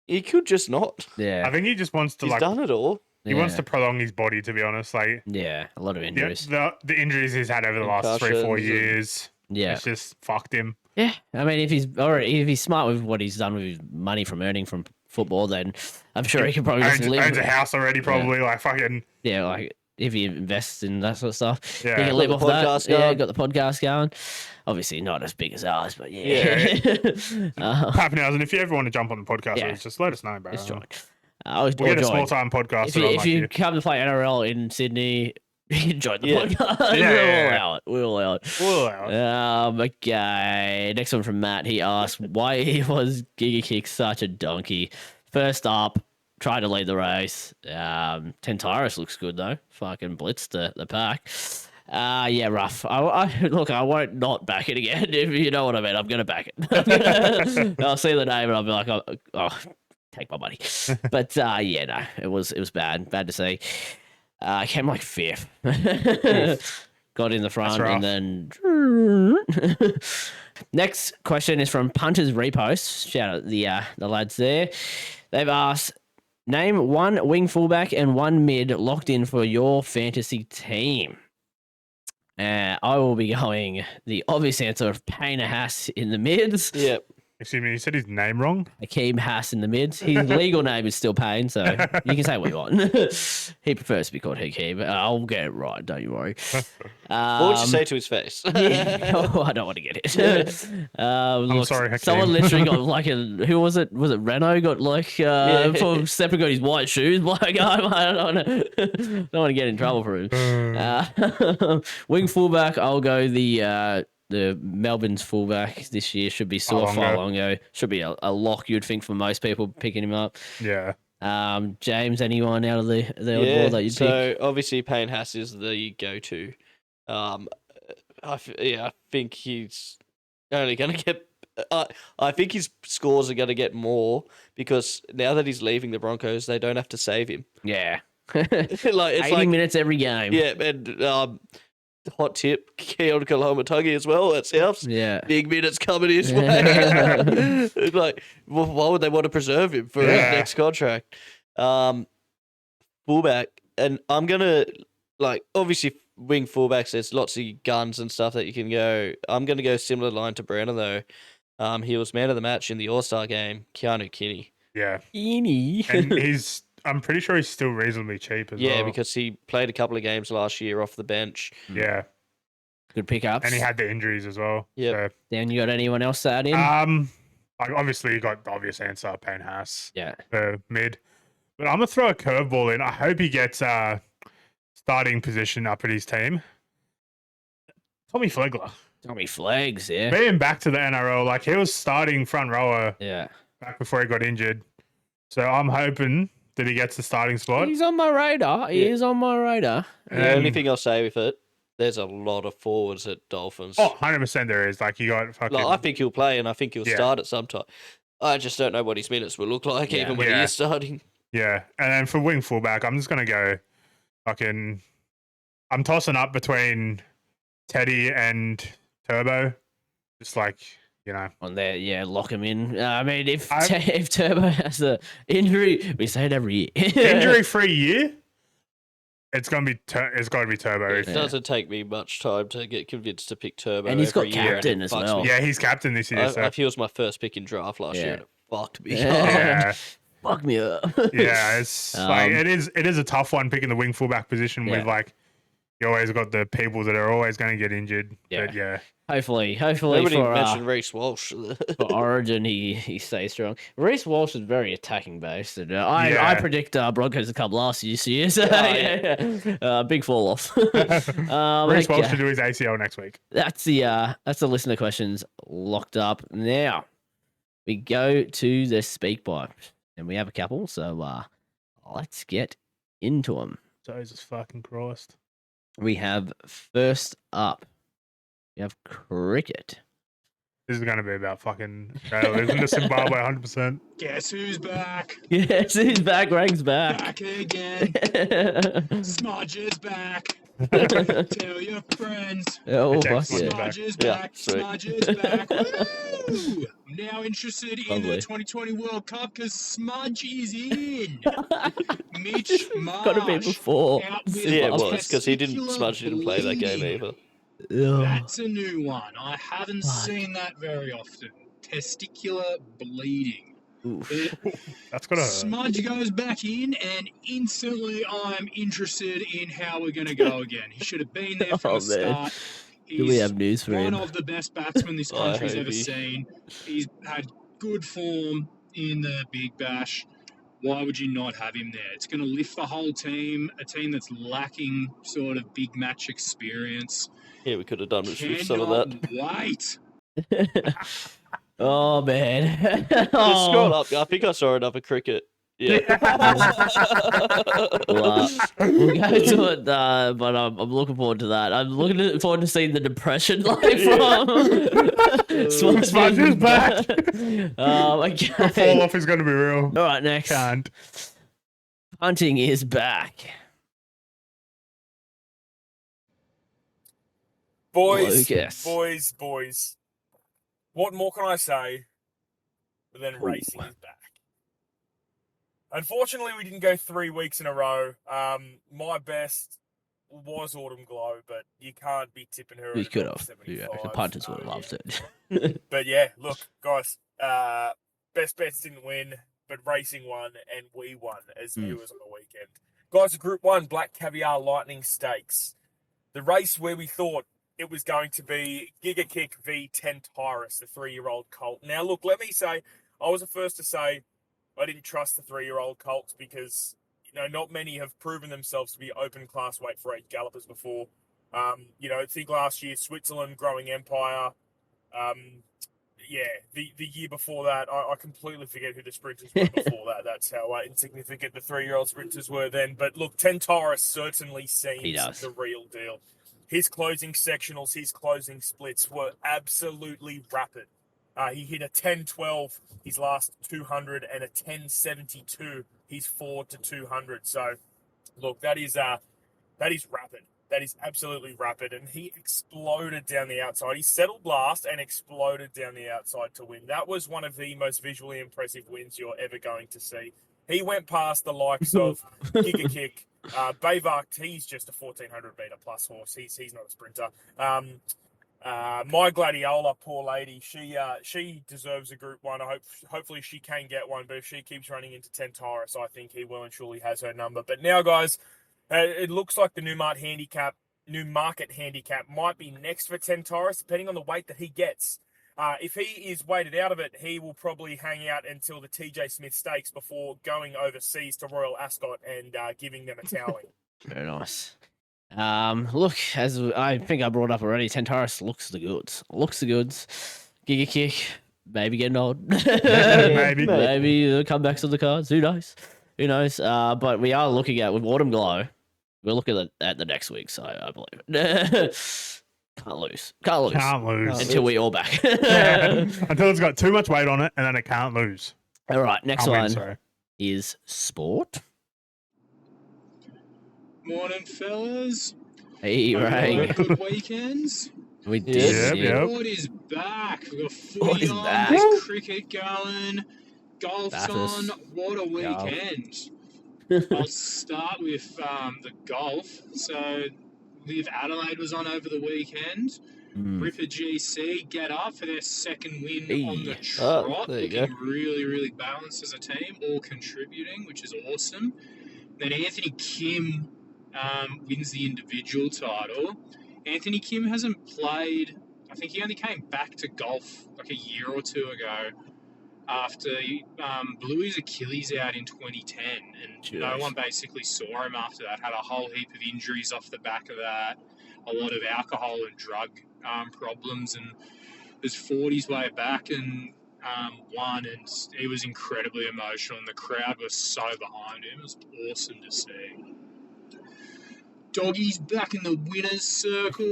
he could just not. Yeah. I think he just wants to, He's like, done it all. he wants to prolong his body, to be honest. Like, a lot of injuries. the injuries he's had over the last 3-4 Concussions years, Yeah. it's just fucked him. Yeah, I mean, if he's smart with what he's done with his money from earning from football, then I'm sure he can probably just live. Owns a house already, probably. Like, fucking. Yeah, like if he invests in that sort of stuff, Yeah. he can Got live the off that. podcast Yeah, going. got the podcast going. Obviously, not as big as ours, but Pappenhausen, if you ever want to jump on the podcast, Yeah. just let us know, bro. It's join. We'll get a small time podcast. If you come to play NRL in Sydney, you can join the podcast. Yeah. We'll allow it. We'll allow it. Okay. Next one from Matt. He asked why was Giga Kick such a donkey. First up, tried to lead the race. Tentaris looks good though. Fucking blitzed the pack. Yeah, rough. Look, I won't not back it again. If you know what I mean, I'm gonna back it. I'll see the name and I'll be like, oh, take my money. But yeah, no, it was bad to see. I came like 5th. Got in the front and then. Next question is from Punters Repost. Shout out the lads there. They've asked, name one wing fullback and one mid locked in for your fantasy team. I will be going the obvious answer of Payne Haas in the mids. Yep. Excuse me, you said his name wrong? Akeem Haas in the mids. His legal name is still Payne, so you can say what you want. He prefers to be called Hakeem. I'll get it right, don't you worry. What would you say to his face? Oh, I don't want to get it. I'm sorry, Hakeem. Someone literally got like who was it? Was it Renault got like for stepping on his white shoes? Like, I don't want to get in trouble for him. Wing fullback, I'll go the Melbourne's fullback this year should be Fa'alongo. Should be a lock, you'd think, for most people picking him up. Yeah. James, anyone out of the oddball that you'd pick? So obviously Payne Haas is the go-to. I think he's only going to get. I think his scores are going to get more because now that he's leaving the Broncos, they don't have to save him. Yeah, it's 80 minutes every game. Yeah, and hot tip, Keon Kalomatagi as well at Souths. Yeah. Big minutes coming his way. Like, why would they want to preserve him for his next contract? Fullback, and I'm going to, like, obviously wing fullbacks, there's lots of guns and stuff that you can go. I'm going to go similar line to Brandon, though. He was man of the match in the All-Star game, Keanu Kinney. Yeah. Kinney. And I'm pretty sure he's still reasonably cheap as well. Yeah, because he played a couple of games last year off the bench. Yeah. Good pickups. And he had the injuries as well. Yep. Dan, you got anyone else to add in? Like, obviously, you got the obvious answer, Payne Haas. Yeah. Mid. But I'm going to throw a curveball in. I hope he gets starting position up at his team. Tommy Flegler. Tommy Flags, yeah. Being back to the NRL, like, he was starting front rower back before he got injured. So I'm hoping that he gets the starting spot. He's on my radar. He is on my radar. The only thing I'll say with it, There's a lot of forwards at Dolphins. Oh, 100% there is. Like, you got fucking... Like, I think he'll play and I think he'll start at some time. I just don't know what his minutes will look like, even when he is starting. Yeah. And then for wing fullback, I'm just going to go fucking... I'm tossing up between Teddy and Turbo. Just like, you know. On there, lock him in. I mean, if Turbo has an injury, we say it every year. Injury-free year? It's got to be Turbo. It doesn't take me much time to get convinced to pick Turbo. And he's got captain as well. Yeah, he's captain this year. He was my first pick in draft last year, and it fucked me. Yeah. Fuck me up. Yeah, it's like it is a tough one picking the wing fullback position with like you always got the people that are always going to get injured. Yeah. But Hopefully Nobody for mentioned Reece Walsh. for Origin, he stays strong. Reece Walsh is very attacking based, and I predict Broncos a couple last year. So big fall off. Reece Walsh to do his ACL next week. That's the listener questions locked up. Now we go to the speak pipe, and we have a couple. So let's get into them. Jesus fucking Christ. We have first up. We have cricket. This is going to be about fucking Australia, isn't it? Zimbabwe, 100%. Guess who's back? Yes, he's back. Rang's back. Back again. Smudge is back. Tell your friends. Oh, fuck yeah. Smudge is back. Smudge is back. Woo! I'm now interested in the 2020 World Cup because Smudge is in. Mitch Marsh. Got to be before. Yeah, it was because he didn't play that game either. That's a new one. I haven't seen that very often. Testicular bleeding. That's gotta hurt. Smudge goes back in, and instantly I'm interested in how we're going to go again. He should have been there from the start. Do we have news for him? One of the best batsmen this country's ever seen. He's had good form in the Big Bash. Why would you not have him there? It's going to lift the whole team, a team that's lacking sort of big match experience. Yeah, we could have done with some of that. Wait. Oh, man. Just scroll up. I think I saw another cricket. Yeah. We'll go to it, but I'm looking forward to that. I'm looking forward to seeing the depression like from Smudge is back. Okay. The fall off is going to be real. All right, next. Can't. Hunting is back. Boys. What more can I say than racing is back? Unfortunately, we didn't go 3 weeks in a row. My best was Autumn Glow, but you can't be tipping her. We at could have. 75. Yeah, the punters would have loved it. But yeah, look, guys, best bets didn't win, but racing won, and we won as viewers on the weekend. Guys, Group 1, Black Caviar Lightning Stakes. The race where we thought it was going to be Giga Kick v 10 Tyrus, the 3-year-old colt. Now, look, let me say, I was the first to say I didn't trust the 3-year-old colts because, not many have proven themselves to be open class weight for 8 gallopers before. Think last year, Switzerland, Growing Empire. The year before that, I completely forget who the sprinters were before that. That's how insignificant the 3-year-old sprinters were then. But look, 10 Tyrus certainly seems the real deal. His closing sectionals, his closing splits were absolutely rapid. He hit a 10-12 his last 200 and a 10-72 his 4 to 200. So, look, that is rapid. That is absolutely rapid. And he exploded down the outside. He settled last and exploded down the outside to win. That was one of the most visually impressive wins you're ever going to see. He went past the likes of Giga Kick, Bayvart. He's just a 1,400-meter plus horse. He's not a sprinter. My Gladiola, poor lady, she deserves a Group 1. Hopefully she can get one, but if she keeps running into 10 Tyrus, I think he will and surely has her number. But now, guys, it looks like the Newmarket handicap might be next for 10 Tyrus, depending on the weight that he gets. If he is weighted out of it, he will probably hang out until the TJ Smith Stakes before going overseas to Royal Ascot and giving them a toweling. Very nice. Look, as I think I brought up already, 10 Tyrus looks the goods. Giga Kick, maybe getting old. Maybe the comebacks on the cards. Who knows? But we are looking at with Autumn Glow. We'll look at the next week, so I believe it. Can't lose. Until we all back. Until it's got too much weight on it, and then it can't lose. All right, next one is sport. Morning, fellas. Hey, Ray. Good weekends. We did. Sport is back. We've got footy on, there's cricket going, golf's on. What a weekend. I'll start with the golf. So, Live Adelaide was on over the weekend. Ripper GC get up for their second win on the trot. Looking really, really balanced as a team, all contributing, which is awesome. Then Anthony Kim wins the individual title. Anthony Kim hasn't played, I think he only came back to golf like a year or two ago after he blew his Achilles out in 2010. And no one basically saw him after that. Had a whole heap of injuries off the back of that, a lot of alcohol and drug problems, and was fought his way back and won, and he was incredibly emotional, and the crowd was so behind him. It was awesome to see. Doggy's back in the winner's circle.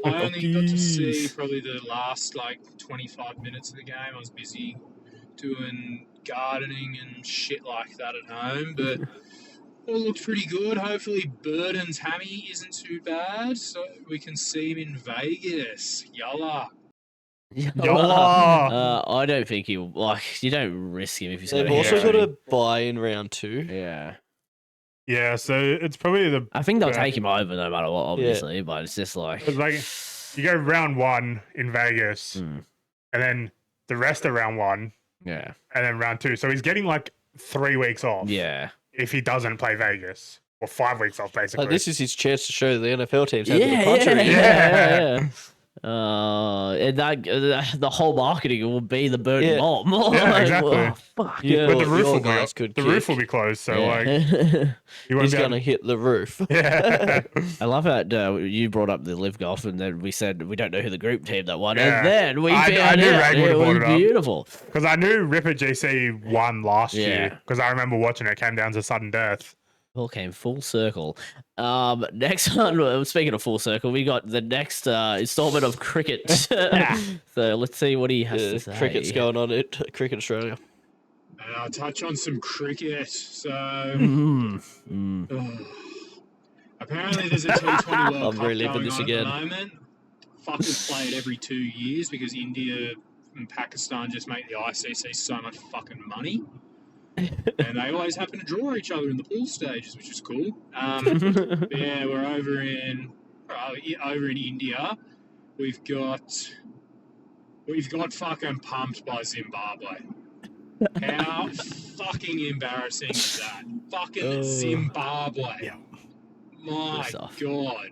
I only got to see probably the last 25 minutes of the game. I was busy doing gardening and shit like that at home, but all looked pretty good. Hopefully Burden's hammy isn't too bad, so we can see him in Vegas. Yalla. I don't think you don't risk him if he's They've also got a bye in round 2. Yeah. Yeah, so it's probably I think they'll take him over no matter what, obviously, but it's just you go round 1 in Vegas, and then the rest of round 1, and then round 2. So he's getting 3 weeks off. Yeah. If he doesn't play Vegas, or 5 weeks off, basically. This is his chance to show the NFL teams how to the country. Yeah. And the whole marketing will be the Burden bomb. Yeah, exactly. Fuck. But the roof will be closed, so he's gonna hit the roof. Yeah. I love how you brought up the live golf, and then we said we don't know who the group team that won, and then we found out it was beautiful. Because I knew Ripper GC won last year, because I remember watching it. Came down to sudden death. All came full circle. Next one, speaking of full circle, we got the next installment of cricket. So let's see what he has to say. Cricket's going on at Cricket Australia. I'll touch on some cricket. So, apparently there's a T20 World Cup going on at the moment. Fuckers play it every 2 years because India and Pakistan just make the ICC so much fucking money. And they always happen to draw each other in the pool stages, which is cool. Yeah, we're over in India. We've got fucking pumped by Zimbabwe. How fucking embarrassing is that? Fucking Zimbabwe. Yeah. My God.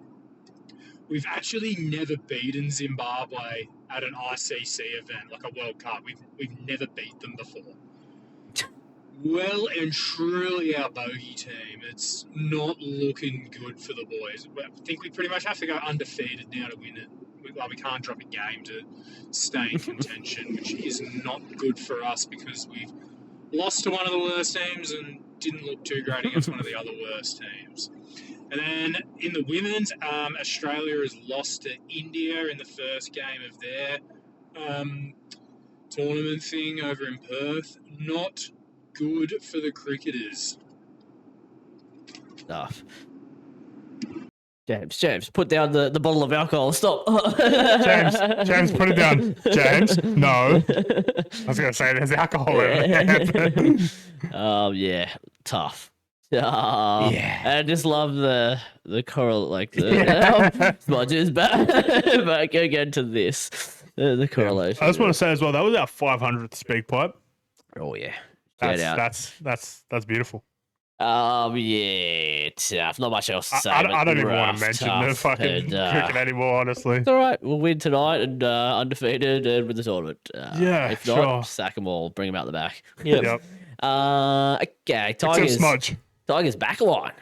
We've actually never beaten Zimbabwe at an ICC event, like a World Cup. We've never beat them before. Well and truly our bogey team. It's not looking good for the boys. I think we pretty much have to go undefeated now to win it. We can't drop a game to stay in contention, which is not good for us because we've lost to one of the worst teams and didn't look too great against one of the other worst teams. And then in the women's, Australia has lost to India in the first game of their tournament thing over in Perth. Not good for the cricketers. Stuff. James, put down the bottle of alcohol. Stop. James, put it down. James, no. I was going to say there's alcohol in it. Yeah, tough. I just love the correlate, like the smudges back. But go get to this. The correlation. I just want to say as well, that was our 500th speak pipe. Oh yeah. That's beautiful. Yeah, tough. Not much else to say. I don't even want to mention the fucking cricket anymore, honestly. It's all right. We'll win tonight and undefeated and win the tournament. If not, sack them all, bring them out the back. Yep. Okay, Tigers back line.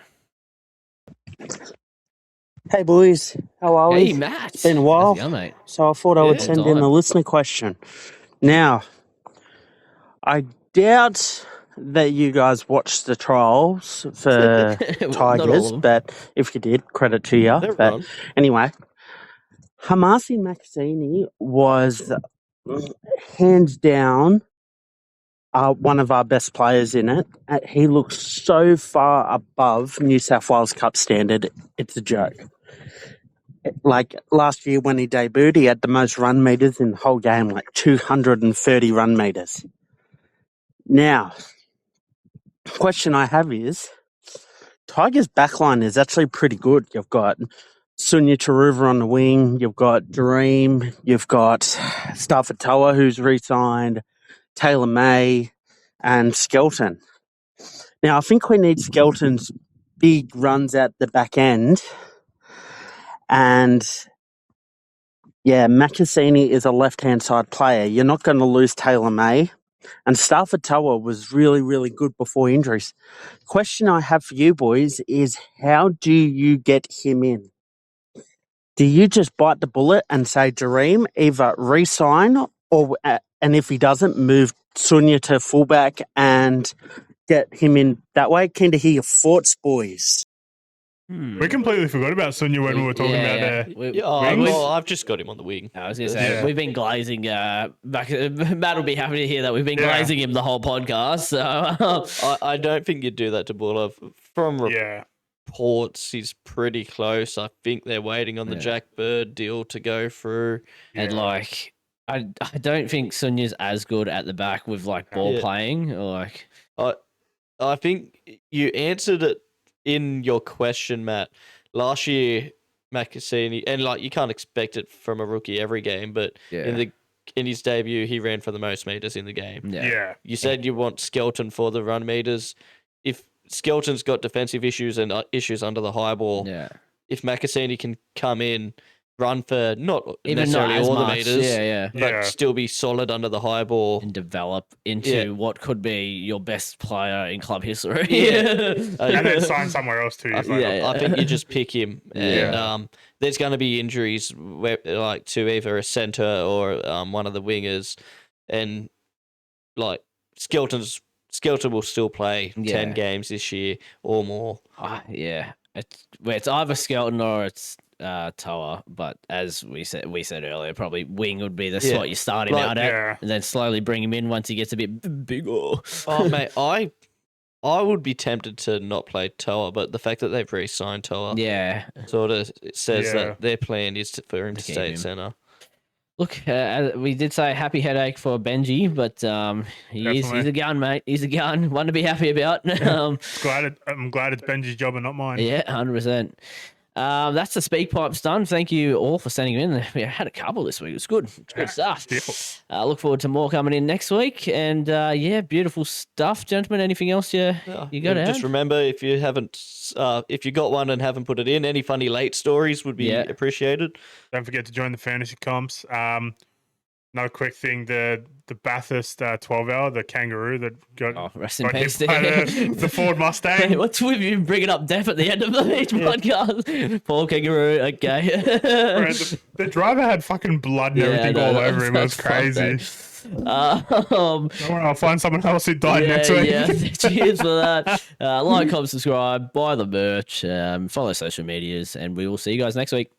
Hey boys, how are we? Hey Matt, it's been a while, mate? So I thought I would send in the listener question. Now, I doubt that you guys watched the trials for Tigers, but if you did, credit to you. They're But wrong. anyway, Hamasi Maxini was hands down one of our best players in it. He looks so far above New South Wales Cup standard, it's a joke. Like last year when he debuted, he had the most run meters in the whole game, like 230 run meters. Now, the question I have is, Tigers' backline is actually pretty good. You've got Sunya Taruva on the wing, you've got Dream, you've got Stafford Toa, who's re-signed, Taylor May, and Skelton. Now, I think we need Skelton's big runs at the back end. And, yeah, Makasini is a left-hand side player. You're not going to lose Taylor May. And Stafford Toa was really, really good before injuries. Question I have for you boys is, how do you get him in? Do you just bite the bullet and say, Jareem, either re-sign or, and if he doesn't, move Sunya to fullback and get him in that way? Keen to hear your thoughts, boys. We completely forgot about Sunya when we were talking about well, I've just got him on the wing. I was going to say, we've been glazing back. Matt will be happy to hear that we've been glazing him the whole podcast. So I don't think you'd do that to Buller. From reports, he's pretty close. I think they're waiting on the Jack Bird deal to go through. And like, I don't think Sunya's as good at the back with like ball playing. Or like, I think you answered it in your question, Matt. Last year, Makasini, and like you can't expect it from a rookie every game, but in his debut, he ran for the most meters in the game. Yeah. You said you want Skelton for the run meters. If Skelton's got defensive issues and issues under the high ball, if Makasini can come in, run for not necessarily all the meters, but still be solid under the high ball and develop into what could be your best player in club history. And then sign somewhere else too. I think you just pick him. And there's going to be injuries like to either a centre or one of the wingers, and like Skelton will still play 10 games this year or more. It's either Skelton or it's Toa, but as we said earlier, probably wing would be the slot you start him out at, and then slowly bring him in once he gets a bit bigger. Oh mate, I would be tempted to not play Toa, but the fact that they've re-signed Toa, sort of says that their plan is for him to stay at centre. Look, we did say happy headache for Benji, but he's a gun, mate. He's a gun. One to be happy about. I'm glad it's Benji's job and not mine. Yeah, 100%. That's the speak pipes done. Thank you all for sending them in. We had a couple this week. It's good. It's good stuff. Look forward to more coming in next week. And beautiful stuff, gentlemen. Anything else you got to add? Just remember, if you got one and haven't put it in, any funny late stories would be appreciated. Don't forget to join the fantasy comps. Another quick thing, the Bathurst 12-hour, the kangaroo that got rest in peace the Ford Mustang. What's with you bringing up death at the end of each podcast? Poor kangaroo, okay. The driver had fucking blood and everything all over him. It was crazy. I'll find someone else who died next week. Cheers for that. Like, comment, subscribe, buy the merch, follow social medias, and we will see you guys next week.